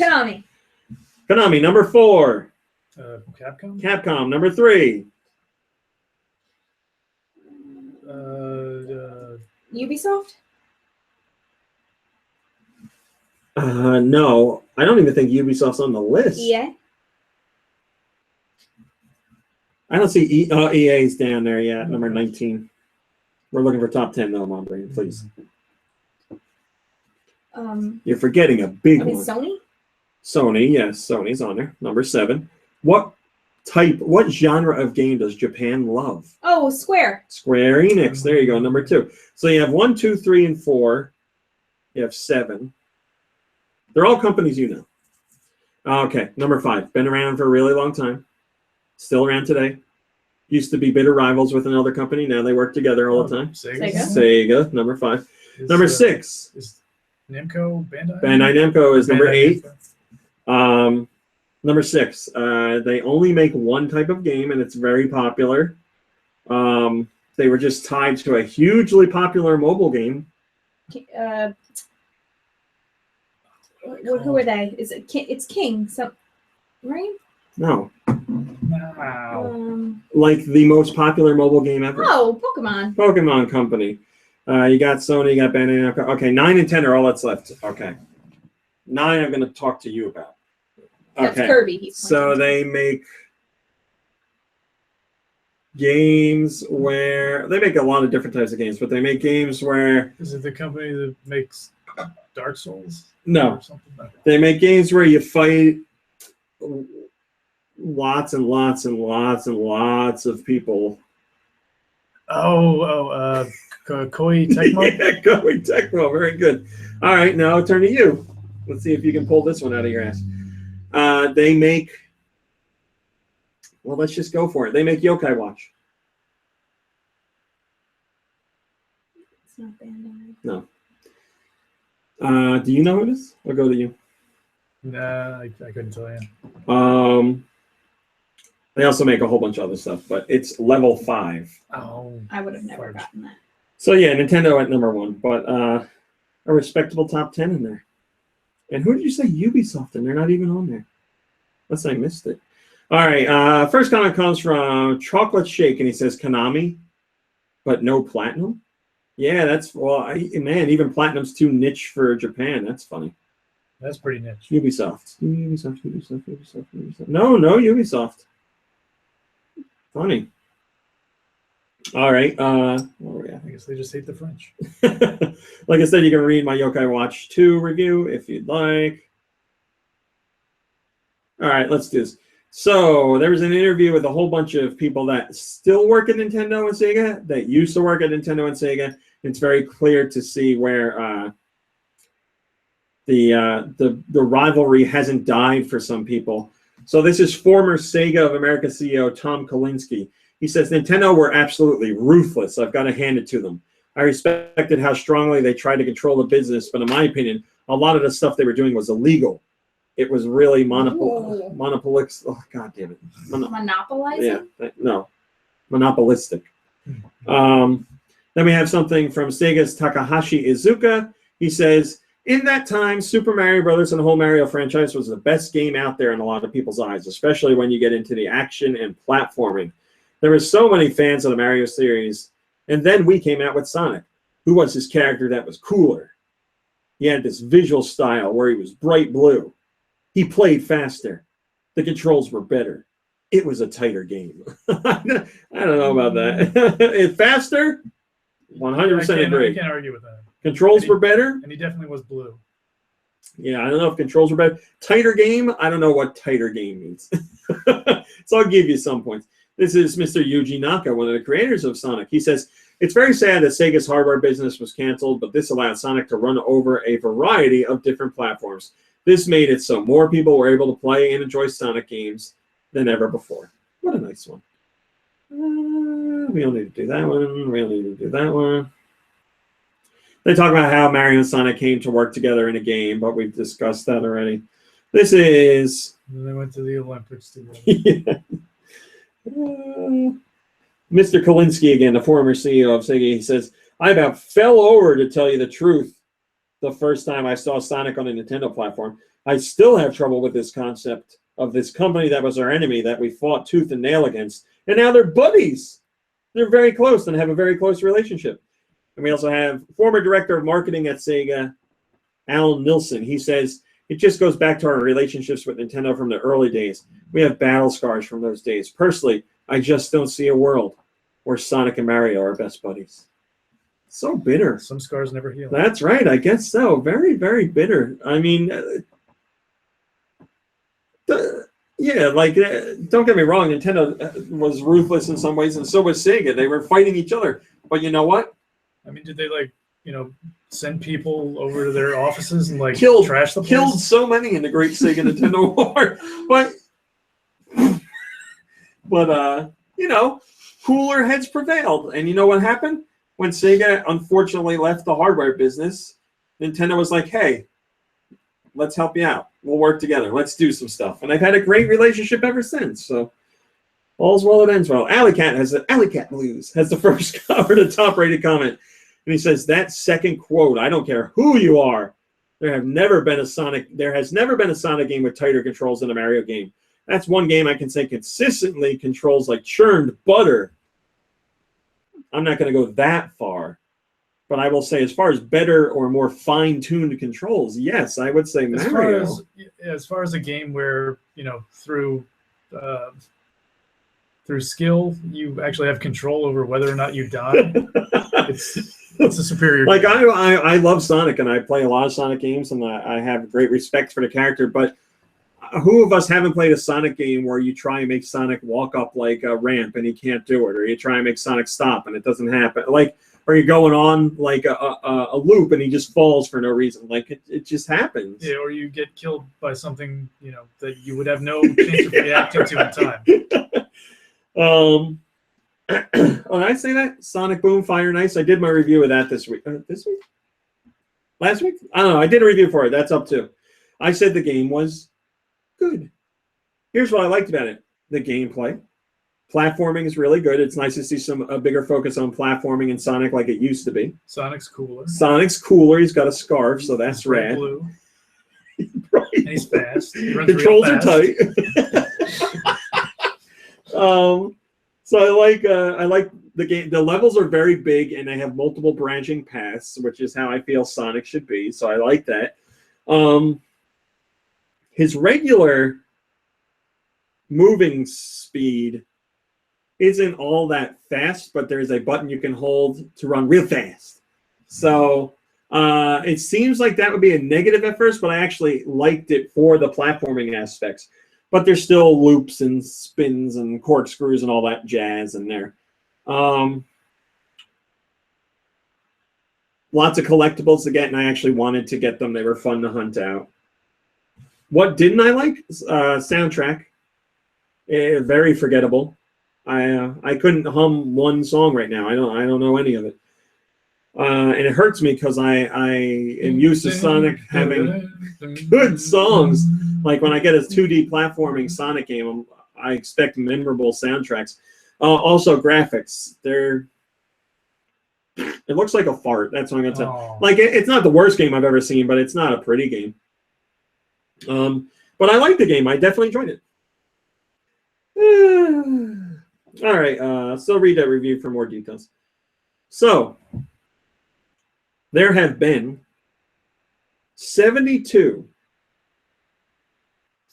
Konami, number 4. Capcom. Capcom, number 3. Ubisoft? No, I don't even think Ubisoft's on the list. EA? I don't see EA's down there yet, number 19. We're looking for top 10 though, Mom Brain, please. You're forgetting a big one. Sony? Sony, yes, Sony's on there. Number 7. What genre of game does Japan love? Oh, Square. Square Enix. There you go, number 2. So you have 1, 2, 3, and 4. You have 7. They're all companies you know. Okay, number 5. Been around for a really long time. Still around today. Used to be bitter rivals with another company. Now they work together all the time. Sega, number 5. Number 6. Is Namco Bandai? Bandai Namco is number 8. Namco. Number 6. They only make one type of game, and it's very popular. They were just tied to a hugely popular mobile game. Who are they? Is it? It's King. So, right? No. Wow. Like the most popular mobile game ever. Oh, Pokemon. Pokemon Company. You got Sony, you got Bandai Namco. Okay, 9 and 10 are all that's left. Okay. 9 I'm going to talk to you about. That's Okay. Kirby. So they make games where they make a lot of different types of games, but they make games where Is it the company that makes Dark Souls? no, Or something like that? they make games where you fight lots and lots and lots and lots of people. Koei Tecmo? Yeah, Koei Tecmo, very good. All right, now I'll turn to you. Let's see if you can pull this one out of your ass. They make, well, let's just go for it. They make Yokai Watch. It's not Bandai. No. Do you know who it is? I'll go to you. Nah, I couldn't tell you. They also make a whole bunch of other stuff, but it's level 5. Oh, I would have never Fudge. gotten that. So yeah, Nintendo at number 1, but a respectable top 10 in there. And who did you say? Ubisoft, and they're not even on there. Unless I missed it. All right, first comment comes from Chocolate Shake, and he says Konami, but no Platinum. Yeah, that's, well, man, even Platinum's too niche for Japan. That's funny. that's pretty niche. Ubisoft. No, Ubisoft. Funny. All right. Where are we at? I guess they just hate the French. Like I said, you can read my Yokai Watch 2 review if you'd like. All right, let's do this. So there was an interview with a whole bunch of people that still work at Nintendo and Sega, that used to work at Nintendo and Sega. It's very clear to see where the rivalry hasn't died for some people. So this is former Sega of America CEO Tom Kalinske. He says, Nintendo were absolutely ruthless. I've got to hand it to them. I respected how strongly they tried to control the business, but in my opinion, a lot of the stuff they were doing was illegal. It was really monopolistic. Oh, God damn it. Monopolizing? Yeah, no. Monopolistic. Then we have something from Sega's Takahashi Iizuka. He says, in that time, Super Mario Brothers and the whole Mario franchise was the best game out there in a lot of people's eyes, especially when you get into the action and platforming. There were so many fans of the Mario series. And then we came out with Sonic, who was this character that was cooler. He had this visual style where he was bright blue. He played faster. The controls were better. It was a tighter game. I don't know about that. It faster? 100% agree. I can't argue with that. Controls were better? And he definitely was blue. Yeah, I don't know if controls were better. Tighter game? I don't know what tighter game means. So I'll give you some points. This is Mr. Yuji Naka, one of the creators of Sonic. He says, it's very sad that Sega's hardware business was canceled, but this allowed Sonic to run over a variety of different platforms. This made it so more people were able to play and enjoy Sonic games than ever before. What a nice one. We don't need to do that one. We don't need to do that one. They talk about how Mario and Sonic came to work together in a game, but we've discussed that already. This is... And they went to the Olympics together. Yeah. Mr. Kalinsky again, the former CEO of Sega, he says, I about fell over to tell you the truth the first time I saw Sonic on a Nintendo platform. I still have trouble with this concept of this company that was our enemy that we fought tooth and nail against. And now they're buddies. They're very close and have a very close relationship. And we also have former director of marketing at Sega, Al Nilsson. He says, it just goes back to our relationships with Nintendo from the early days. We have battle scars from those days. Personally, I just don't see a world where Sonic and Mario are best buddies. So bitter. Some scars never heal. That's right. I guess so. Very, very bitter. I mean, yeah, like, don't get me wrong. Nintendo was ruthless in some ways, and so was Sega. They were fighting each other. But you know what? I mean, did they, like, send people over to their offices and, like, trash the place? Killed so many in the Great Sega Nintendo War. But cooler heads prevailed. And you know what happened? When Sega unfortunately left the hardware business, Nintendo was like, hey, let's help you out. We'll work together. Let's do some stuff. And I've had a great relationship ever since. So all's well that ends well. Alley Cat Blues has the first cover, the top-rated comment. And he says, that second quote, I don't care who you are, there has never been a Sonic game with tighter controls than a Mario game. That's one game I can say consistently controls like churned butter. I'm not going to go that far. But I will say, as far as better or more fine-tuned controls, yes, I would say Mario. As far as a game where, through skill, you actually have control over whether or not you die. It's a superior game. I love Sonic, and I play a lot of Sonic games, and I have great respect for the character. But who of us haven't played a Sonic game where you try and make Sonic walk up like a ramp and he can't do it, or you try and make Sonic stop and it doesn't happen? Like, or you're going on like a loop and he just falls for no reason. Like it just happens. Yeah, or you get killed by something that you would have no chance of reacting to in time. Did I say that? Sonic Boom Fire and Ice. I did my review of that this week. This week? Last week? I don't know. I did a review for it. That's up too. I said the game was good. Here's what I liked about it: the gameplay. Platforming is really good. It's nice to see a bigger focus on platforming in Sonic like it used to be. Sonic's cooler. He's got a scarf, so that's rad. Blue. Right. And he's fast. He runs Controls real are fast. tight. So I like the game. The levels are very big and they have multiple branching paths, which is how I feel Sonic should be. So I like that. His regular moving speed isn't all that fast, but there's a button you can hold to run real fast. So it seems like that would be a negative at first, but I actually liked it for the platforming aspects. But there's still loops and spins and corkscrews and all that jazz in there. Lots of collectibles to get, and I actually wanted to get them. They were fun to hunt out. What didn't I like? Soundtrack. Very forgettable. I couldn't hum one song right now. I don't know any of it. And it hurts me because I am used to Sonic having good songs. Like when I get a 2D platforming Sonic game, I expect memorable soundtracks. Also graphics. It looks like a fart. That's what I'm gonna tell. Like it's not the worst game I've ever seen, but it's not a pretty game. But I like the game. I definitely enjoyed it. All right. Still read that review for more details. So there have been 72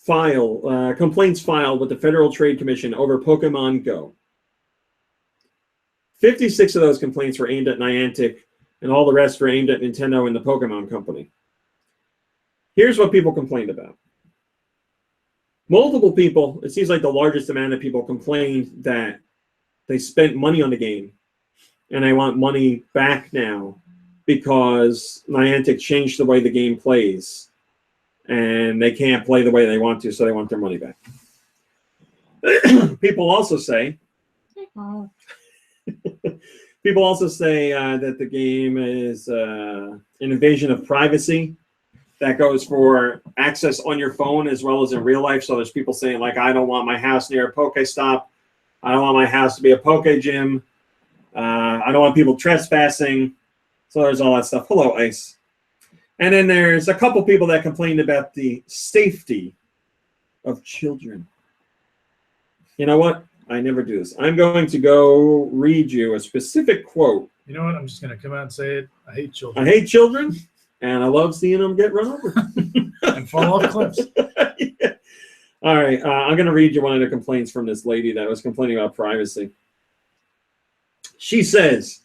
complaints filed with the Federal Trade Commission over Pokemon Go. 56 of those complaints were aimed at Niantic, and all the rest were aimed at Nintendo and the Pokemon Company. Here's what people complained about. Multiple people, it seems like the largest amount of people complained that they spent money on the game and they want money back now because Niantic changed the way the game plays and they can't play the way they want to, so they want their money back. People also say People also say that the game is an invasion of privacy. That goes for access on your phone as well as in real life. So there's people saying, like, I don't want my house near a Pokestop. I don't want my house to be a Poke Gym. I don't want people trespassing. So there's all that stuff. Hello, Ice. And then there's a couple people that complained about the safety of children. You know what? I never do this. I'm going to go read you a specific quote. You know what? I'm just going to come out and say it. I hate children. I hate children, and I love seeing them get run over. And fall off cliffs. Yeah. All right. I'm going to read you one of the complaints from this lady that was complaining about privacy. She says,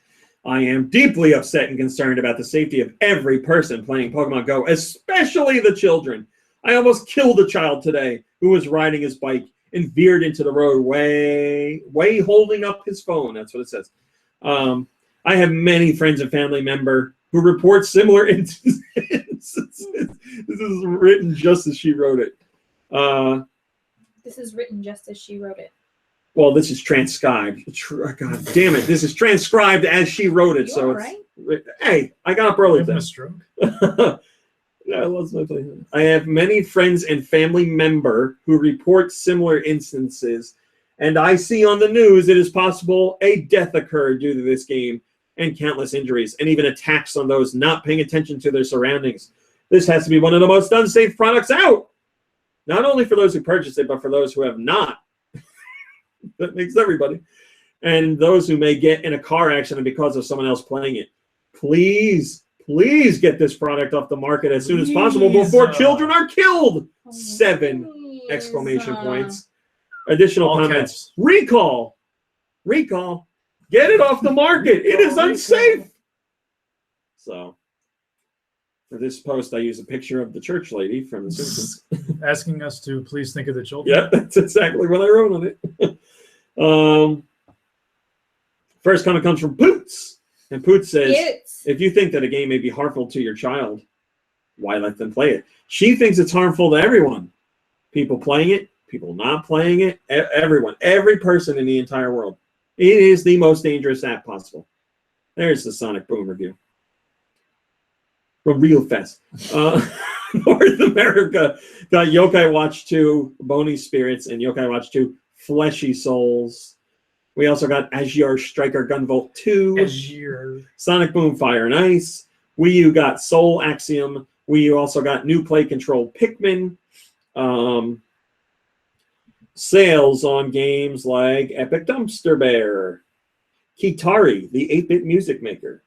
I am deeply upset and concerned about the safety of every person playing Pokemon Go, especially the children. I almost killed a child today who was riding his bike and veered into the road way holding up his phone. That's what it says. I have many friends and family members who report similar instances. This is written just as she wrote it. This is written just as she wrote it. Well, this is transcribed. God damn it. This is transcribed as she wrote it. So right? Hey, I got up early. A stroke. I have many friends and family members who report similar instances, and I see on the news it is possible a death occurred due to this game and countless injuries and even attacks on those not paying attention to their surroundings. This has to be one of the most unsafe products out, not only for those who purchased it, but for those who have not. That makes everybody. And those who may get in a car accident because of someone else playing it. Please get this product off the market as soon as possible before children are killed. 7 exclamation points. Additional all comments. caps. Recall. Get it off the market. It is unsafe. So, for this post, I use a picture of the church lady from The Simpsons. Asking us to please think of the children. Yep, that's exactly what I wrote on it. First comment comes from Poots. And Poots says, if you think that a game may be harmful to your child, why let them play it? She thinks it's harmful to everyone. People playing it, people not playing it, everyone, every person in the entire world. It is the most dangerous app possible. There's the Sonic Boom review. From Real Fest. North America got Yokai Watch 2, Bony Spirits, and Yokai Watch 2, Fleshy Souls. We also got Azure Striker Gunvolt 2, Azure. Sonic Boom Fire and Ice. Wii U got Soul Axiom. Wii U also got New Play Control Pikmin. Sales on games like Epic Dumpster Bear, Kitari, the 8-bit music maker.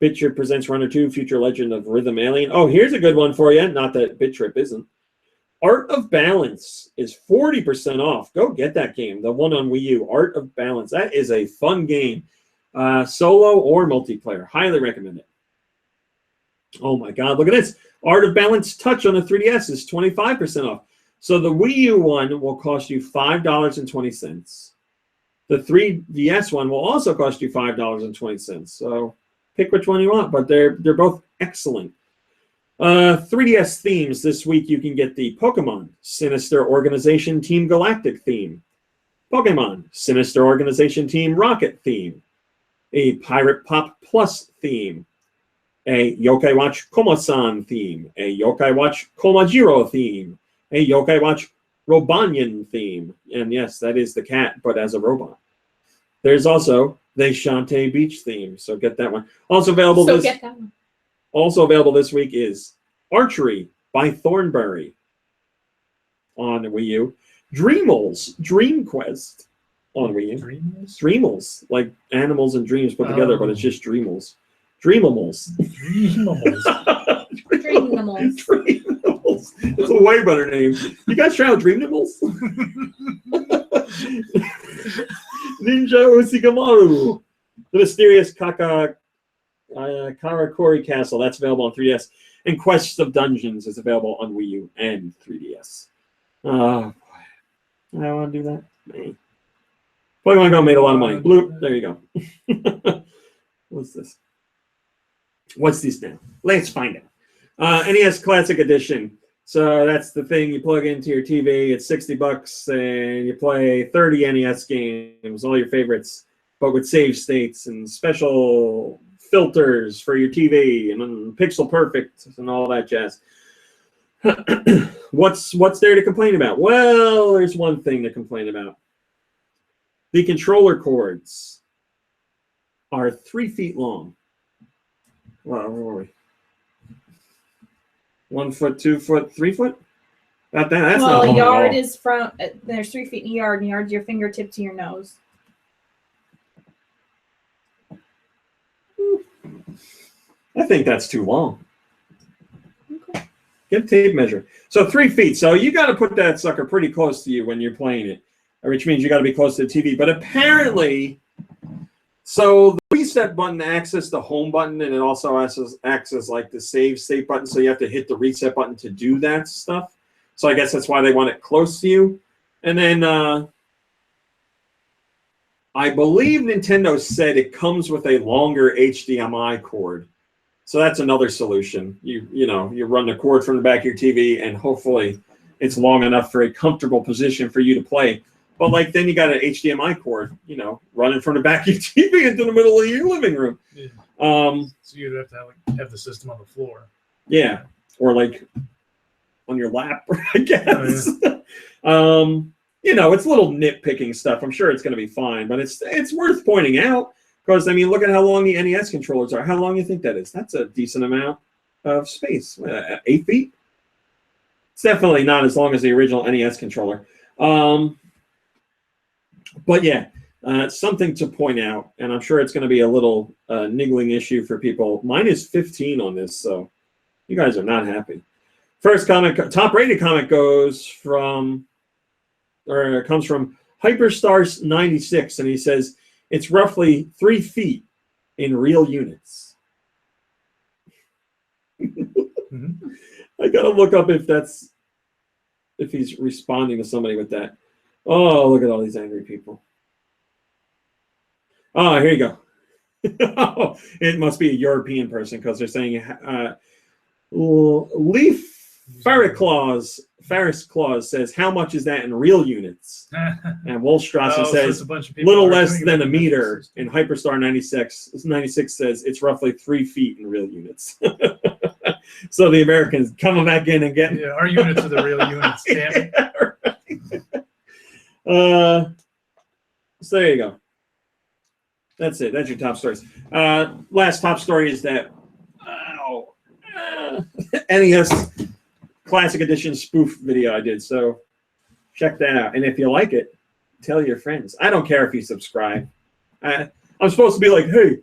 BitTrip presents Runner 2, Future Legend of Rhythm Alien. Oh, here's a good one for you. Not that BitTrip isn't. Art of Balance is 40% off. Go get that game, the one on Wii U. Art of Balance. That is a fun game. Solo or multiplayer. Highly recommend it. Oh my God, look at this. Art of Balance Touch on the 3DS is 25% off. So the Wii U one will cost you $5.20. The 3DS one will also cost you $5.20. So pick which one you want, but they're both excellent. 3DS themes. This week you can get the Pokemon Sinister Organization Team Galactic theme, Pokemon Sinister Organization Team Rocket theme, a Pirate Pop Plus theme, a Yokai Watch Komo-san theme, a Yokai Watch Komajiro theme, a Yokai Watch Robanian theme. And yes, that is the cat, but as a robot. There's also the Shantae Beach theme, so get that one. Also available this week is Archery by Thornberry on Wii U. Dreamals, Dream Quest on Wii U. Dreamals, like animals and dreams put together, but it's just Dreamals. Dreamamals. Dreamamals. It's a way better name. You guys try out Dreamamals? Ninja Usikamaru. The Mysterious Karakuri Castle. That's available on 3DS. And Quest of Dungeons is available on Wii U and 3DS. I want to do that. Man. Pokemon Go made a lot of money. Bloop. There you go. What's this? What's this now? Let's find out. NES Classic Edition. So that's the thing you plug into your TV. It's $60 and you play 30 NES games, all your favorites. but with save states and special filters for your TV and pixel perfect and all that jazz. What's there to complain about? Well, there's one thing to complain about. The controller cords are 3 feet long. Well, where were we? 1 foot, 2 foot, 3 foot? About that. That's well, not a long yard at all. is from there's 3 feet in a yard, and yard's your fingertip to your nose. I think that's too long. Okay. Get a tape measure. So 3 feet. So you got to put that sucker pretty close to you when you're playing it, which means you got to be close to the TV. But apparently, so the reset button acts as the home button, and it also acts as like the save state button. So you have to hit the reset button to do that stuff. So I guess that's why they want it close to you. And then I believe Nintendo said it comes with a longer HDMI cord. So that's another solution. You run the cord from the back of your TV, and hopefully it's long enough for a comfortable position for you to play. But like then you got an HDMI cord, running from the back of your TV into the middle of your living room. Yeah. So you'd have to have the system on the floor. Yeah, or like on your lap, I guess. Oh, yeah. It's little nitpicking stuff. I'm sure it's going to be fine, but it's worth pointing out. Because, look at how long the NES controllers are. How long do you think that is? That's a decent amount of space. 8 feet? It's definitely not as long as the original NES controller. But, yeah, something to point out. And I'm sure it's going to be a little niggling issue for people. Mine is 15 on this, so you guys are not happy. First comment, top-rated comment comes from Hyperstars96, and he says, it's roughly 3 feet in real units. Mm-hmm. I gotta look up if he's responding to somebody with that. Oh, look at all these angry people. Oh, here you go. It must be a European person because they're saying Leaf Ferris Claus says, how much is that in real units? And Wolfstrassen says, little less than a meter. And Hyperstar 96 says, it's roughly 3 feet in real units. So the Americans coming back in and getting... Yeah, our units are the real units, damn it. Yeah, right. So there you go. That's it. That's your top stories. Last top story is that NES Classic Edition spoof video I did. So check that out. And if you like it, tell your friends. I don't care if you subscribe. I'm supposed to be like, hey,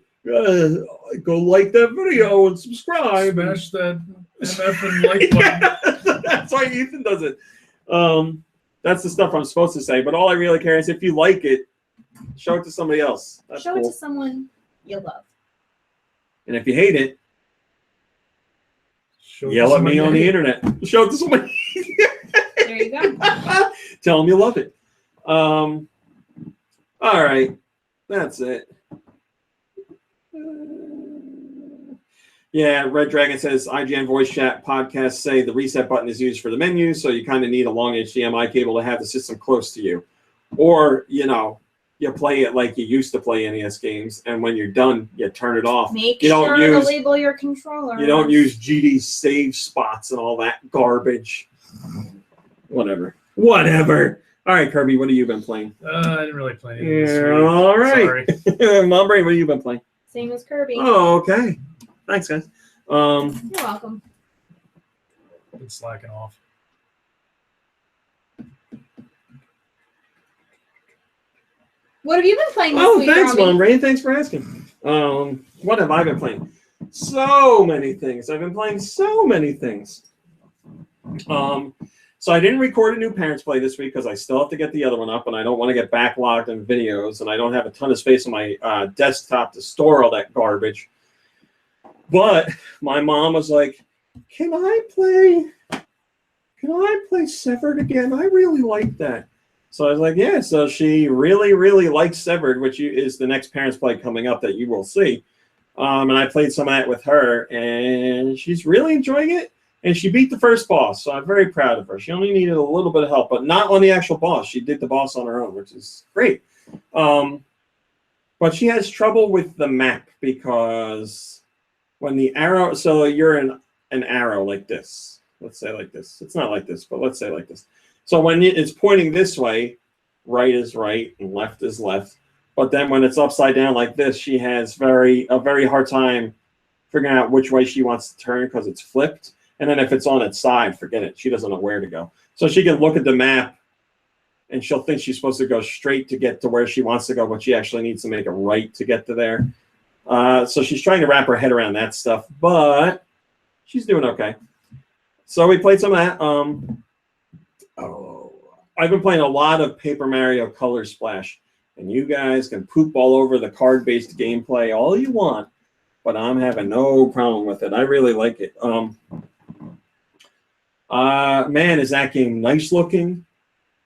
go like that video and subscribe. Smash that MF and like button. Yeah, that's why Ethan does it. That's the stuff I'm supposed to say. But all I really care is if you like it, show it to somebody else. That's Show cool. it to someone you love. And if you hate it, yell at me on the internet. Show it to somebody. There you go. Tell them you love it. All right. That's it. Yeah, Red Dragon says IGN voice chat podcasts say the reset button is used for the menu, so you kind of need a long HDMI cable to have the system close to you. Or, you play it like you used to play NES games, and when you're done, you turn it off. Make sure to label your controller. You don't use GD's save spots and all that garbage. Whatever. All right, Kirby, what have you been playing? I didn't really play anything this week. All right. Sorry. Mom Brain, what have you been playing? Same as Kirby. Oh, okay. Thanks, guys. You're welcome. Been slacking off. What have you been playing this week, thanks, Robbie? Mom Brain. Thanks for asking. What have I been playing? So many things. I've been playing so many things. So I didn't record a new Parents Play this week because I still have to get the other one up, and I don't want to get backlogged in videos, and I don't have a ton of space on my desktop to store all that garbage. But my mom was like, Can I play Severed again? I really like that. So I was like, yeah. So she really, really likes Severed, which is the next Parents Play coming up that you will see. And I played some of that with her, and she's really enjoying it. And she beat the first boss, so I'm very proud of her. She only needed a little bit of help, but not on the actual boss. She did the boss on her own, which is great. But But she has trouble with the map because when the arrow, so you're an arrow like this. Let's say like this. It's not like this, but let's say like this. So when it's pointing this way, right is right and left is left. But then when it's upside down like this, she has a very hard time figuring out which way she wants to turn because it's flipped. And then if it's on its side, forget it. She doesn't know where to go. So she can look at the map and she'll think she's supposed to go straight to get to where she wants to go, but she actually needs to make a right to get to there. So she's trying to wrap her head around that stuff, but she's doing okay. So we played some of that. I've been playing a lot of Paper Mario Color Splash, and you guys can poop all over the card-based gameplay all you want, but I'm having no problem with it. I really like it. Man, is that game nice looking?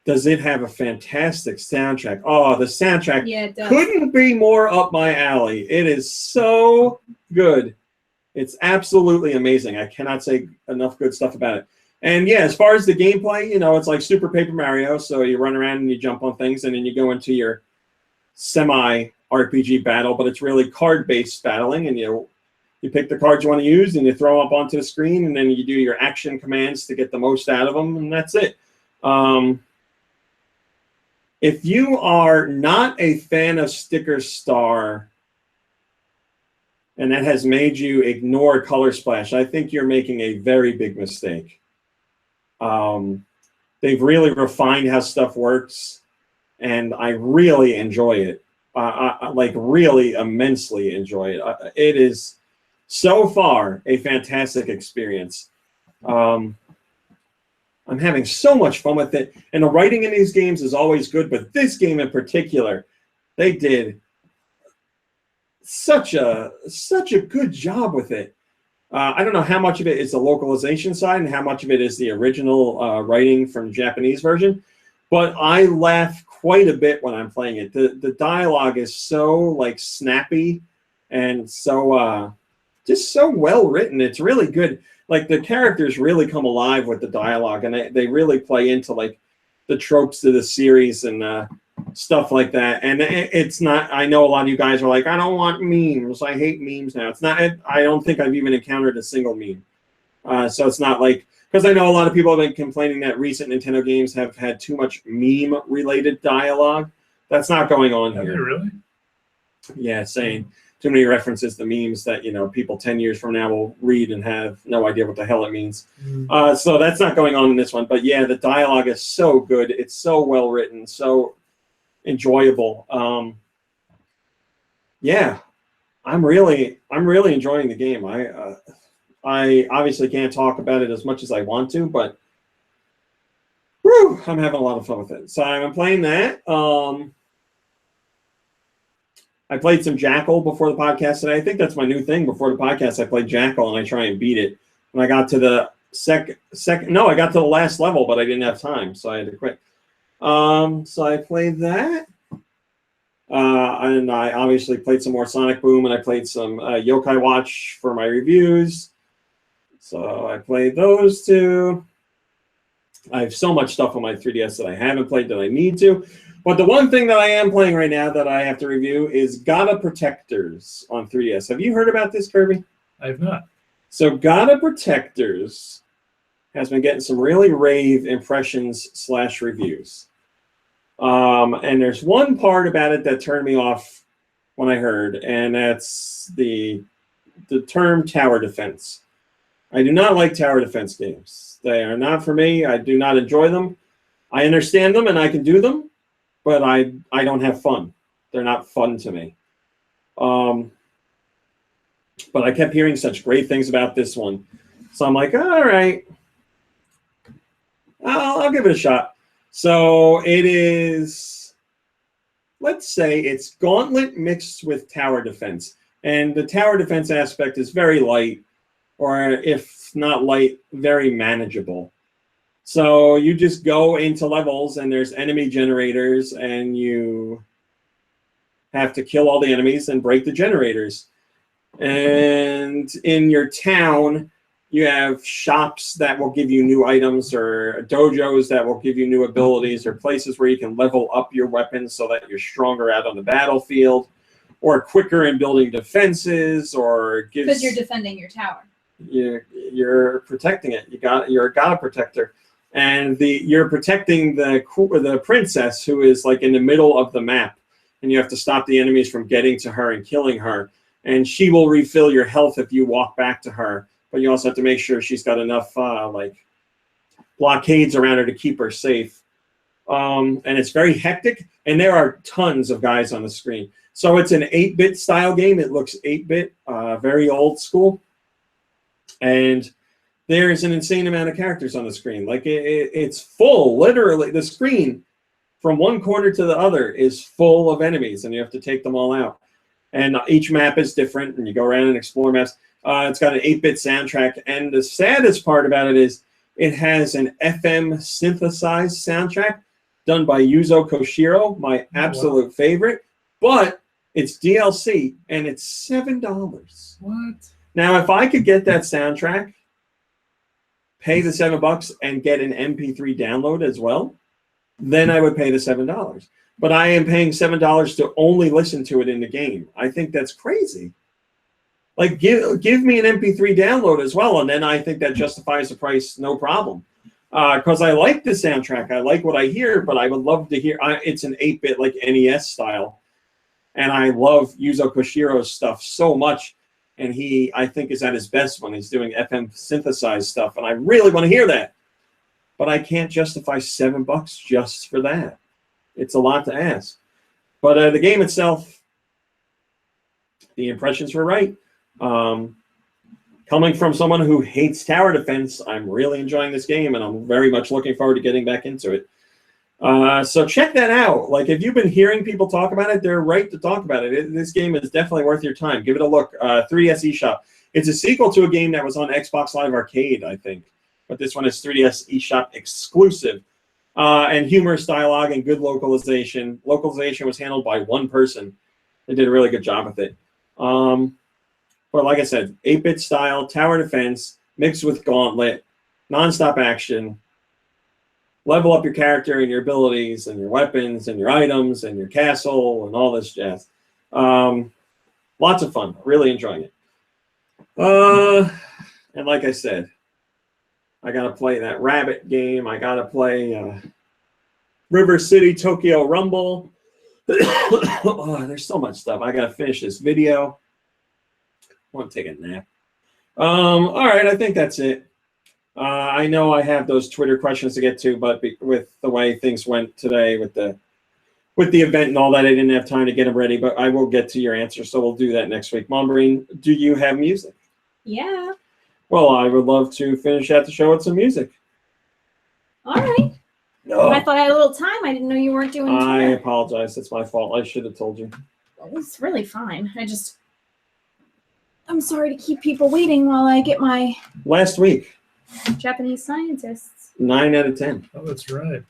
Does it have a fantastic soundtrack? Oh, the soundtrack couldn't be more up my alley. It is so good. It's absolutely amazing. I cannot say enough good stuff about it. And yeah, as far as the gameplay, you know, it's like Super Paper Mario. So you run around and you jump on things, and then you go into your semi-RPG battle, but it's really card-based battling, and you pick the cards you want to use, and you throw them up onto the screen, and then you do your action commands to get the most out of them, and that's it. If you are not a fan of Sticker Star, and that has made you ignore Color Splash, I think you're making a very big mistake. They've really refined how stuff works, and I really enjoy it. I like really immensely enjoy it. It is so far a fantastic experience. I'm having so much fun with it, and the writing in these games is always good, but this game in particular, they did such a good job with it. I don't know how much of it is the localization side and how much of it is the original writing from the Japanese version, but I laugh quite a bit when I'm playing it. The dialogue is so like snappy and so just so well written. It's really good. Like the characters really come alive with the dialogue, and they really play into like the tropes of the series and stuff like that. And it's not, I know a lot of you guys are like, I don't want memes. I hate memes now. It's not, I don't think I've even encountered a single meme. So it's not like, because I know a lot of people have been complaining that recent Nintendo games have had too much meme-related dialogue. That's not going on here. Are they really? Yeah, saying too many references to memes that, you know, people 10 years from now will read and have no idea what the hell it means. So that's not going on in this one. But yeah, the dialogue is so good. It's so well written, so enjoyable. Yeah, I'm really enjoying the game. I obviously can't talk about it as much as I want to, but whew, I'm having a lot of fun with it. So I'm playing that. I played some Jackal before the podcast today. I think that's my new thing. Before the podcast, I played Jackal, and I try and beat it. And I got to the I got to the last level, but I didn't have time, so I had to quit. So I played that. And I obviously played some more Sonic Boom, and I played some Yokai Watch for my reviews. So I played those two. I have so much stuff on my 3DS that I haven't played that I need to. But the one thing that I am playing right now that I have to review is Gata Protectors on 3DS. Have you heard about this, Kirby? I have not. So Gata Protectors has been getting some really rave impressions / reviews. And there's one part about it that turned me off when I heard, and that's the term tower defense. I do not like tower defense games. They are not for me. I do not enjoy them. I understand them and I can do them, but I don't have fun. They're not fun to me. But I kept hearing such great things about this one. So I'm like, all right, I'll give it a shot. So it is, let's say it's Gauntlet mixed with tower defense. And the tower defense aspect is very light, or if not light, very manageable. So you just go into levels and there's enemy generators and you have to kill all the enemies and break the generators. And in your town, you have shops that will give you new items, or dojos that will give you new abilities, or places where you can level up your weapons so that you're stronger out on the battlefield. or quicker in building defenses, or gives Because you're defending your tower. you're protecting it. You're a god protector, and you're protecting the princess who is like in the middle of the map, and you have to stop the enemies from getting to her and killing her. And she will refill your health if you walk back to her, but you also have to make sure she's got enough like blockades around her to keep her safe. And it's very hectic, and there are tons of guys on the screen. So it's an 8-bit style game. It looks 8-bit, very old school. And there's an insane amount of characters on the screen. Like it's full, literally. The screen from one corner to the other is full of enemies, and you have to take them all out. And each map is different, and you go around and explore maps. It's got an 8-bit soundtrack, and the saddest part about it is it has an FM synthesized soundtrack done by Yuzo Koshiro, my absolute favorite. But it's DLC, and it's $7. What? Now, if I could get that soundtrack, pay the $7, and get an MP3 download as well, then I would pay the $7. But I am paying $7 to only listen to it in the game. I think that's crazy. Like, give me an MP3 download as well, and then I think that justifies the price, no problem. Because I like the soundtrack. I like what I hear, but I would love to hear... it's an 8-bit, like, NES style. And I love Yuzo Koshiro's stuff so much. And he, I think, is at his best when he's doing FM synthesized stuff. And I really want to hear that. But I can't justify $7 just for that. It's a lot to ask. But the game itself, the impressions were right. Coming from someone who hates tower defense, I'm really enjoying this game, and I'm very much looking forward to getting back into it. So check that out. Like, if you've been hearing people talk about it, they're right to talk about it. This game is definitely worth your time. Give it a look. 3DS eShop. It's a sequel to a game that was on Xbox Live Arcade, I think. But this one is 3DS eShop exclusive. And humorous dialogue and good localization. Localization was handled by one person. They did a really good job with it. But like I said, 8-bit style, tower defense, mixed with Gauntlet, non-stop action. Level up your character and your abilities and your weapons and your items and your castle and all this jazz. Lots of fun. Really enjoying it. And like I said, I got to play that Rabbit game. I got to play River City Tokyo Rumble. Oh, there's so much stuff. I got to finish this video. I want to take a nap. All right, I think that's it. I know I have those Twitter questions to get to, but with the way things went today with the event and all that, I didn't have time to get them ready, but I will get to your answer, so we'll do that next week. Mom Marine, do you have music? Yeah. Well, I would love to finish out the show with some music. All right. No. I thought I had a little time. I didn't know you weren't doing I Twitter. apologize. It's my fault. I should have told you. It's really fine. I'm sorry to keep people waiting while I get my Last week, Japanese scientists. 9 out of 10. Oh, that's right.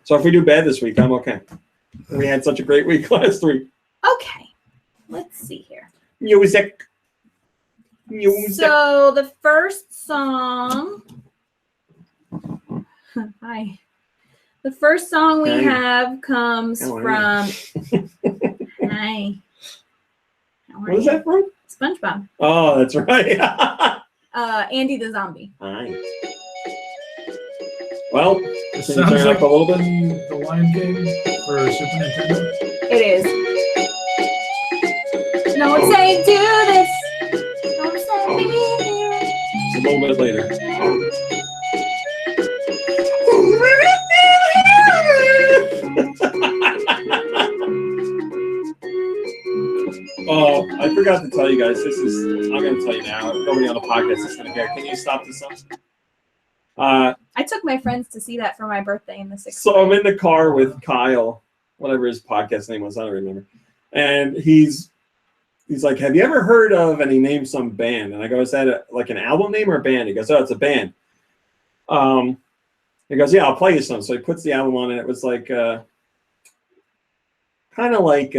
So if we do bad this week, I'm okay. We had such a great week last week. Okay. Let's see here. Music. So the first song. Hi. The first song we have comes from. Hi. What is that from? SpongeBob. Oh, that's right. Andy the Zombie. Nice. Well, It can you sounds turn it like up a little bit? the Lion King for Super Nintendo. It is. No one say do this. No one say be here. It's a little bit later. Oh, I forgot to tell you guys. I'm going to tell you now. Nobody on the podcast is going to care. Can you stop this song? I took my friends to see that for my birthday in the 6th So I'm in the car with Kyle, whatever his podcast name was, I don't remember. And he's like, have you ever heard of, and he named some band. And I go, is that like an album name or a band? He goes, oh, it's a band. He goes, yeah, I'll play you some. So he puts the album on, and it was like, kind of like,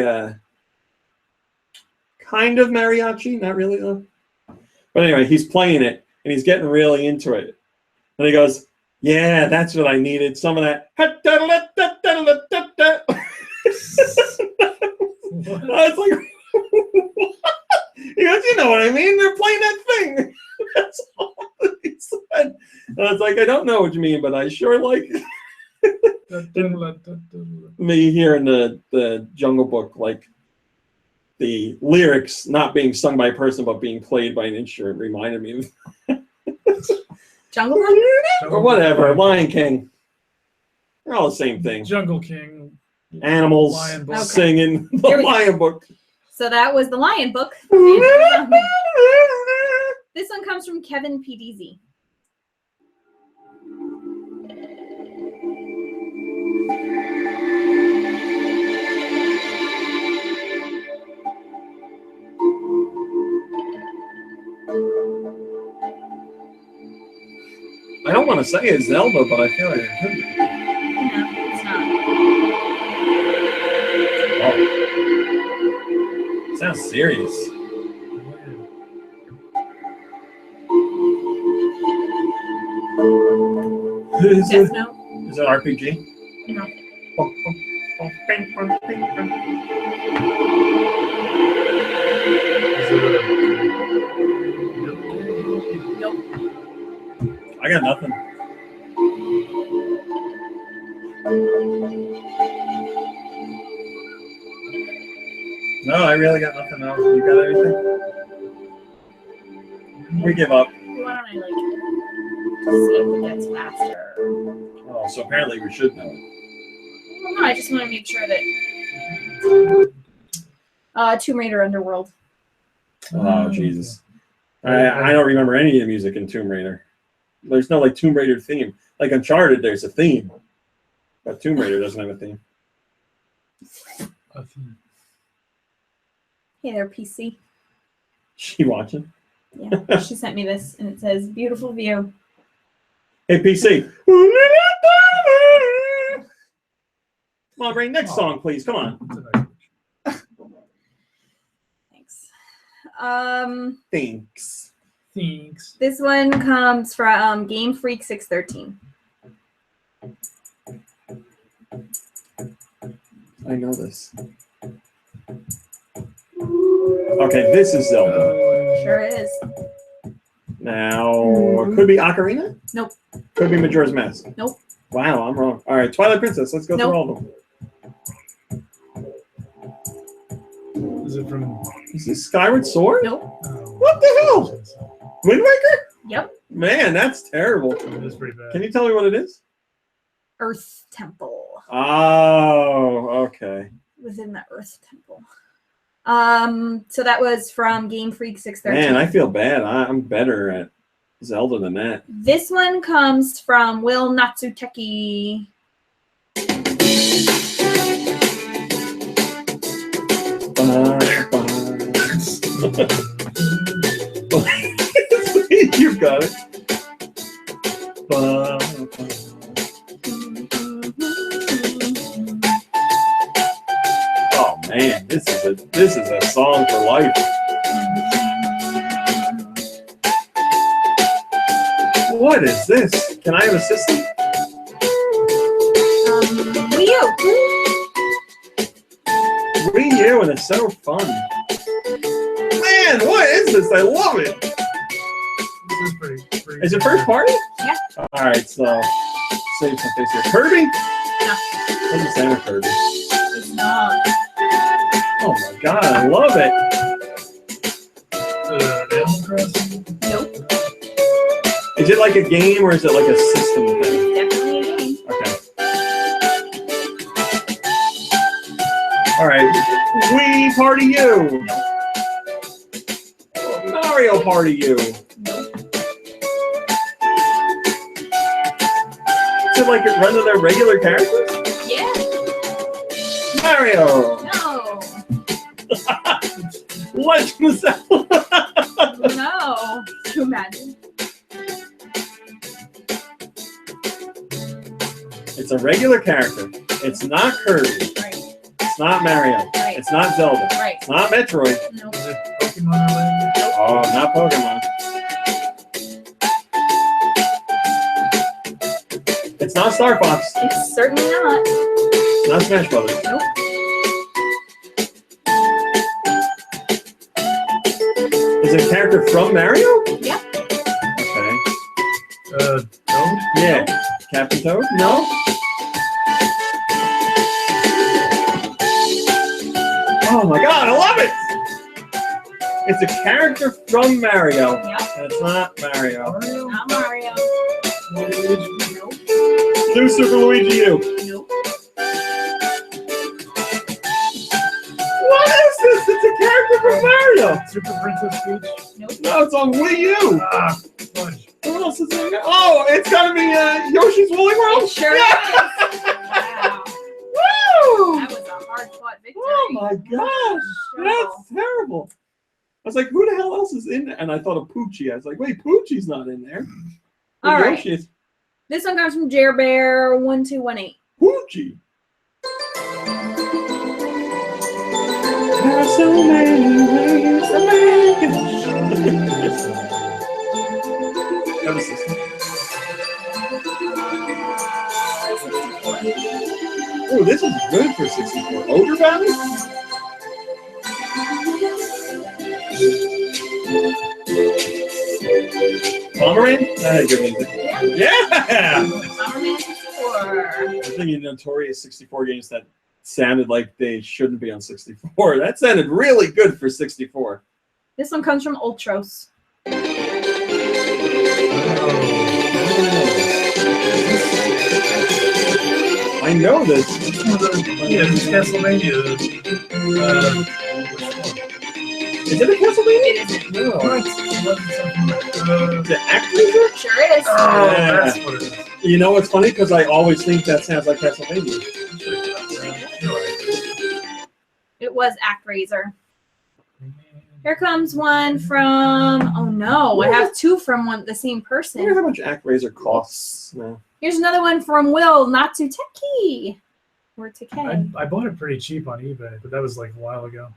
kind of mariachi, not really though. But anyway, he's playing it, and he's getting really into it. And he goes, yeah, that's what I needed. Some of that. I was like, he goes, you know what I mean? They're playing that thing. That's all he said. And I was like, I don't know what you mean, but I sure like me hearing the Jungle Book, like the lyrics not being sung by a person but being played by an instrument reminded me of Jungle Book? or whatever, Lion King. They're all the same thing. Jungle King. Animals Lion Book. singing the Here we go. Lion Book. So that was the Lion Book. This one comes from Kevin PDZ. I don't want to say it's Zelda, but I feel like it could be. No, it's not. Oh. Sounds serious. Is Death it Note? RPG? No. Nope. I got nothing. No, I really got nothing else. You got everything? We give up. Why don't I like see if it gets faster? Oh, so apparently we should know it. Well, no, I just want to make sure that. Tomb Raider Underworld. Oh, Jesus. I don't remember any of the music in Tomb Raider. There's no like Tomb Raider theme. Like Uncharted, there's a theme. But Tomb Raider doesn't have a theme. Hey there, PC. She watching? Yeah, she sent me this, and it says, beautiful view. Hey, PC. Come on, bring next song, please. Come on. Thanks. Thanks. This one comes from Game Freak 613. I know this. Okay, this is Zelda. Sure is. Now, it could be Ocarina? Nope. Could be Majora's Mask. Nope. Wow, I'm wrong. All right, Twilight Princess. Let's go Nope. through all of them. Is it from? Is this Skyward Sword? Nope. What the hell? Wind Waker? Yep. Man, that's terrible. That's pretty bad. Can you tell me what it is? Earth Temple. Oh, okay. Within the Earth Temple. So that was from Game Freak 613. Man, I feel bad. I'm better at Zelda than that. This one comes from Will Natsuteki. You've got it. Oh man, this is a song for life. What is this? Can I have a system? Wii U. Wii U, and it's so fun. Man, what is this? I love it. This is pretty Is it first party? Yeah. All right, so save some face here. Kirby? No. Doesn't sound like Kirby. It's not. Oh my god, I love it. Animal Crossing. Nope. Is it like a game or is it like a system thing? Definitely a game. Okay. All right. Wii Party U. Mario Party U. Nope. Is it like it runs with their regular characters? Yeah. Mario. No. Legend of Zelda. No. Can you imagine? It's a regular character. It's not Kirby. Right. It's not Mario. Right. It's not Zelda. Right. It's not Metroid. Nope. Is it Pokemon related? Oh, not Pokemon. It's not Star Fox. It's certainly not. It's not Smash Brothers. Nope. Is it a character from Mario? Yep. Okay. Toad? Yeah. Captain Toad? No? Oh my god, I love it! It's a character from Mario. Yep. And it's not Mario. Not Mario. New Super Luigi U. Nope. What is this? It's a character from Mario. Super Princess Peach? Nope. No, it's on Wii U. Ah, fudge. What else is in there? Oh, it's gotta be Yoshi's Woolly World. It sure Yeah. is. Wow. Woo! That was a hard-fought victory. Oh my gosh, that's terrible. I was like, who the hell else is in there? And I thought of Poochie. I was like, wait, Poochie's not in there. All right. Yoshi is This one comes from Jer Bear 1218. Poochie. There's so many ways to make it. That was this one. Oh, this is good for 64. Ogre Battle? Pomeranian? That had good music. Yeah! Bomberman 64. I'm thinking notorious 64 games that sounded like they shouldn't be on 64. That sounded really good for 64. This one comes from Ultros. I know this. Yeah, it's Castlevania. Is it a Castlevania? It isn't. No. What? Is it Actraiser? Sure it is. Oh, that's what it is. You know what's funny? Because I always think that sounds like Castlevania. It was ActRaiser. Here comes one from. Oh no, I have two from the same I wonder person. how much Actraiser costs now. Here's another one from Will Natsuteki. Or Takei. I bought it pretty cheap on eBay, but that was like a while ago.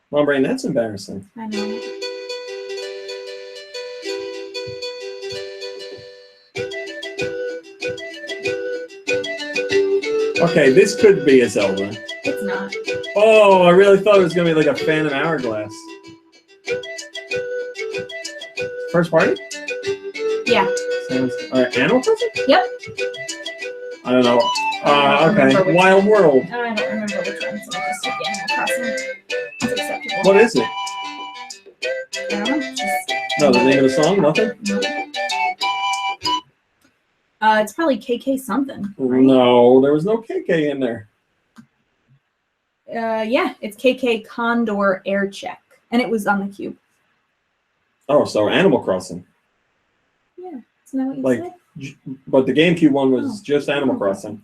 Mom Brain, that's embarrassing. I know. Okay, this could be a Zelda. It's not. Oh, I really thought it was gonna be like a Phantom Hourglass. First party? Yeah. Sounds. Animal Crossing? Yep. I don't know. don't remember Okay. which Wild World. I don't remember which one, so I'll just take Animal Crossing. It's acceptable. What is it? I don't know. Just, No, the name of the song? Nothing? it's probably KK something. Right? No, there was no KK in there. Yeah, it's KK Condor Air Check, and it was on the cube. Oh, so Animal Crossing. Yeah, isn't that what you Like- said? But the GameCube one was Oh. just Animal Okay. Crossing.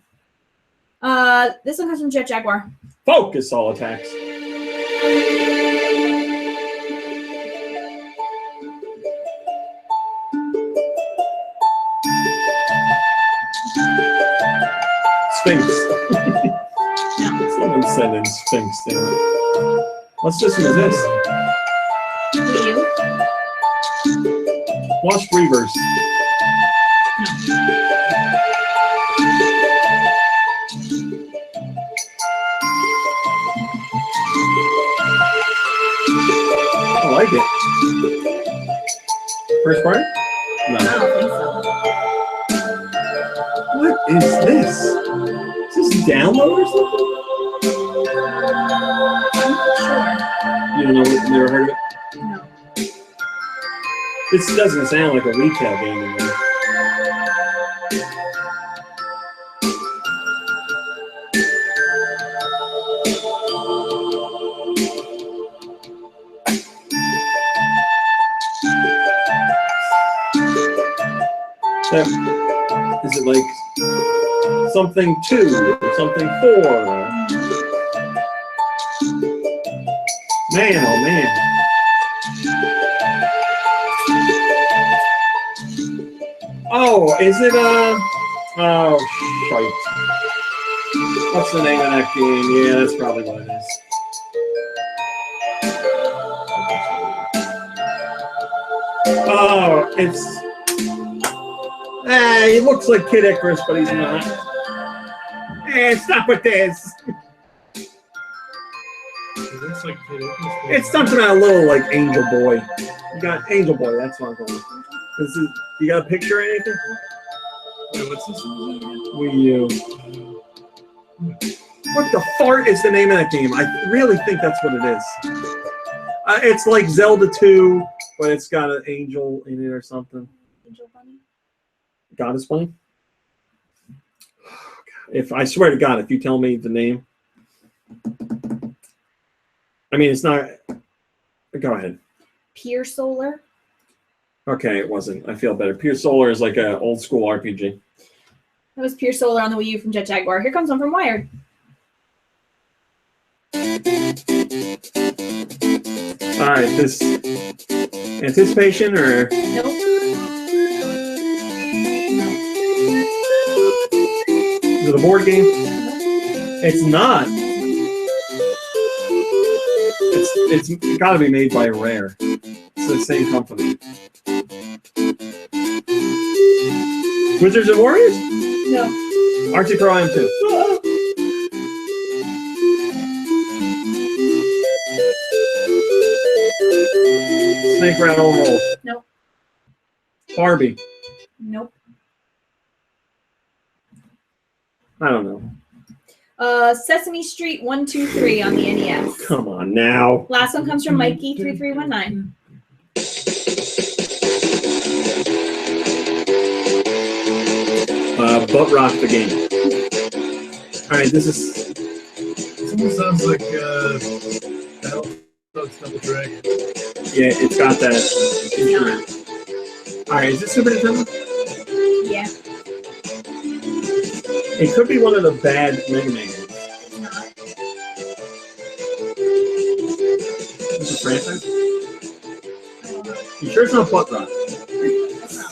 This one comes from Jet Jaguar. Focus all attacks. Sphinx. Someone send in Sphinx there. What system is this? Wii U. Lost Reverse. I like it. First part? No. I don't think so. What is this? Is this download or something? I'm not sure. You don't know, you never heard of it? No. This doesn't sound like a retail game to me. So, is it like something 2 or something 4? Man, oh man. Oh, is it oh shite. What's the name of that game? Yeah, that's probably what it is. Oh, it's he looks like Kid Icarus, but he's not. Stop with this. It looks like It's something a little like Angel Boy. You got Angel Boy. That's what I'm calling it. You got a picture or anything? Wait, what's this? Wii U. What the fart is the name of that game? I really think that's what it is. It's like Zelda 2, but it's got an angel in it or something. Angel Bunny. Goddess Bunny? If I swear to God, if you tell me the name. I mean, it's not. Go ahead. Pure Solar. Okay, it wasn't. I feel better. Pure Solar is like an old school RPG. That was Pure Solar on the Wii U from Jet Jaguar. Here comes one from Wired. All right, this anticipation or Nope. is it a board game? It's not. It's got to be made by Rare. It's the same company. Wizards and Warriors? No. Archie Pro M2. Snake Rattle Roll. Nope. Barbie. Nope. I don't know. Sesame Street 123 on the NES. Come on now. Last one comes from Mikey3319. Butt Rock the game. All right, this is. This almost sounds like Battletoads Double Dragon. Yeah, it's got that instrument. All right, is this Super Nintendo? Yeah. It could be one of the bad Mega Man games. It's not. Is it a franchise? I don't know. You sure it's not Butt Rock? That's not.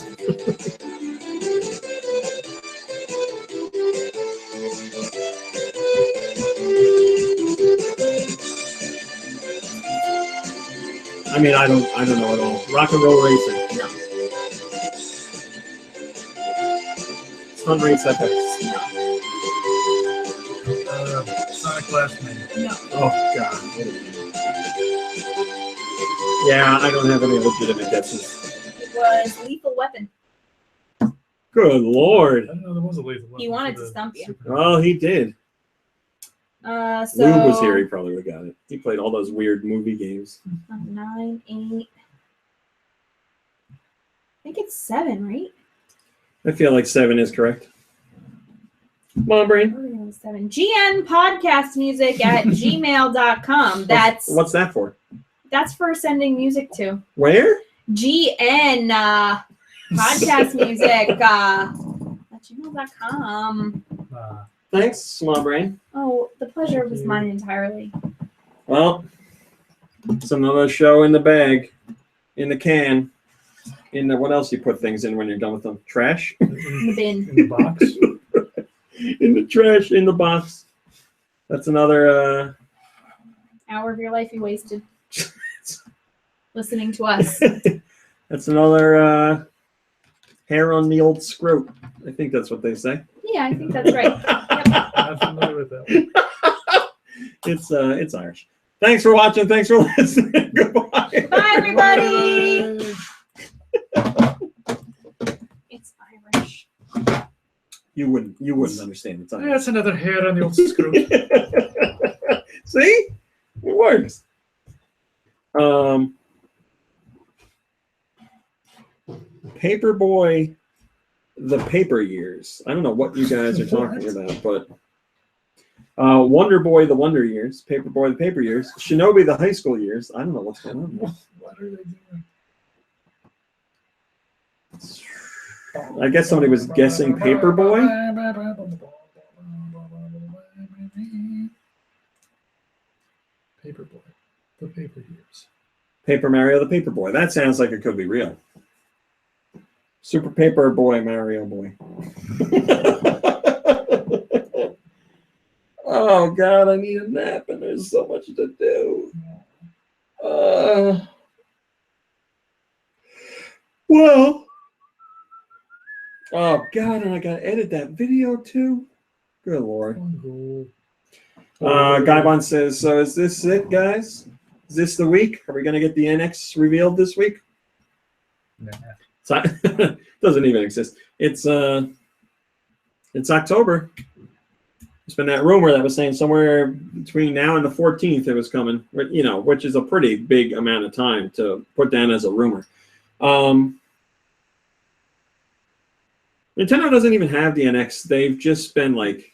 I mean, I don't know at all. Rock and Roll Racing. No. Stunt Race FX. Sonic Blast Man. No. Oh God. Yeah, I don't have any legitimate guesses. It was Lethal Weapon. Good Lord. I didn't know there was a Lethal Weapon. He wanted for to the stump you. Super Well, he did. So Lou was here. He probably would have got it. He played all those weird movie games. 9, 8. I think it's 7, right? I feel like 7 is correct. Come on, Brain. We're going with 7. GN podcast music at gmail.com. What's that for? That's for sending music to. Where? GN podcast music at gmail.com. Thanks, Small Brain. Oh, the pleasure was mine entirely. Well, it's another show in the bag, in the can, in the what else you put things in when you're done with them? Trash? In the bin. in the box. In the trash, in the box. That's another. Hour of your life you wasted listening to us. That's another hair on the old scrote. I think that's what they say. Yeah, I think that's right. Not familiar with that one. It's Irish. Thanks for watching. Thanks for listening. Goodbye. Bye, everybody. It's Irish. You wouldn't understand. It's Irish. That's another hair on the old screw. See? It works. Paperboy, the Paper Years. I don't know what you guys are talking about, but Wonder Boy, the Wonder Years. Paperboy, the Paper Years. Shinobi, the High School Years. I don't know what's going on there. What are they doing? I guess somebody was guessing Paperboy. Paperboy, the Paper Years. Paper Mario, the Paperboy. That sounds like it could be real. Super Paper Boy, Mario Boy. Oh, God, I need a nap, and there's so much to do. Well. Oh, God, and I got to edit that video, too. Good Lord. Guybon says, so is this it, guys? Is this the week? Are we going to get the NX revealed this week? Nah. It doesn't even exist. It's October. There's been that rumor that was saying somewhere between now and the 14th it was coming, you know, which is a pretty big amount of time to put down as a rumor. Nintendo doesn't even have the NX. They've just been like,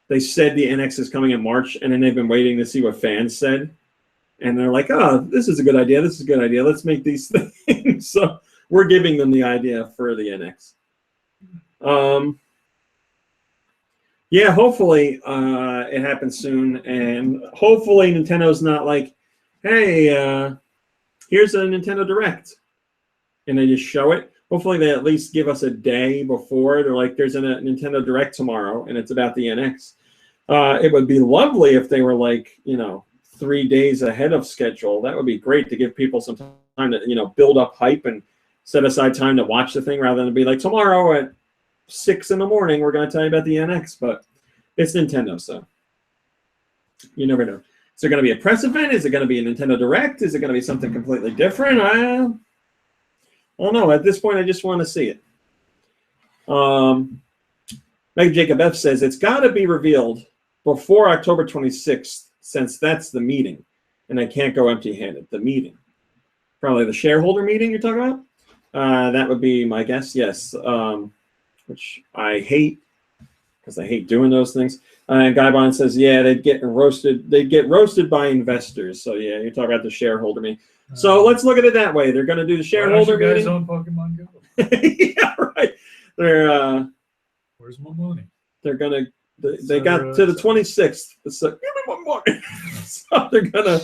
they said the NX is coming in March, and then they've been waiting to see what fans said. And they're like, oh, this is a good idea. This is a good idea. Let's make these things. So we're giving them the idea for the NX. Yeah, hopefully it happens soon. And hopefully Nintendo's not like, hey, here's a Nintendo Direct. And they just show it. Hopefully they at least give us a day before. They're like, there's a Nintendo Direct tomorrow, and it's about the NX. It would be lovely if they were like, you know, 3 days ahead of schedule. That would be great to give people some time to, you know, build up hype and set aside time to watch the thing rather than be like, tomorrow at 6 in the morning, we're going to tell you about the NX. But it's Nintendo, so you never know. Is there going to be a press event? Is it going to be a Nintendo Direct? Is it going to be something completely different? I don't know. At this point, I just want to see it. Meg Jacob F says it's got to be revealed before October 26th, since that's the meeting, and I can't go empty-handed. The meeting, probably the shareholder meeting you're talking about. That would be my guess. Yes, which I hate because I hate doing those things. And Guybon says, yeah, they'd get roasted. They'd get roasted by investors. So yeah, you're talking about the shareholder meeting. So let's look at it that way. They're going to do the shareholder meeting. You guys own Pokemon Go? Yeah, right. They're where's my money? They're gonna. They got to the 26th. So give me one more. So they're gonna.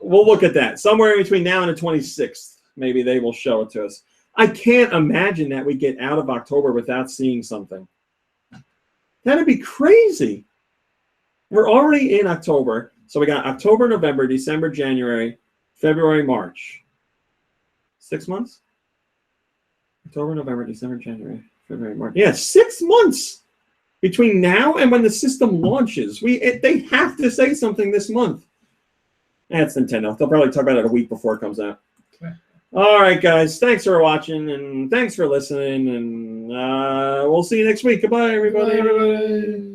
We'll look at that somewhere between now and the 26th. Maybe they will show it to us. I can't imagine that we get out of October without seeing something. That'd be crazy. We're already in October, so we got October, November, December, January, February, March. 6 months? October, November, December, January, February, March. Yeah, 6 months between now and when the system launches. They have to say something this month. That's Nintendo. They'll probably talk about it a week before it comes out. All right, guys. Thanks for watching, and thanks for listening, and we'll see you next week. Goodbye, everybody. Bye, everybody.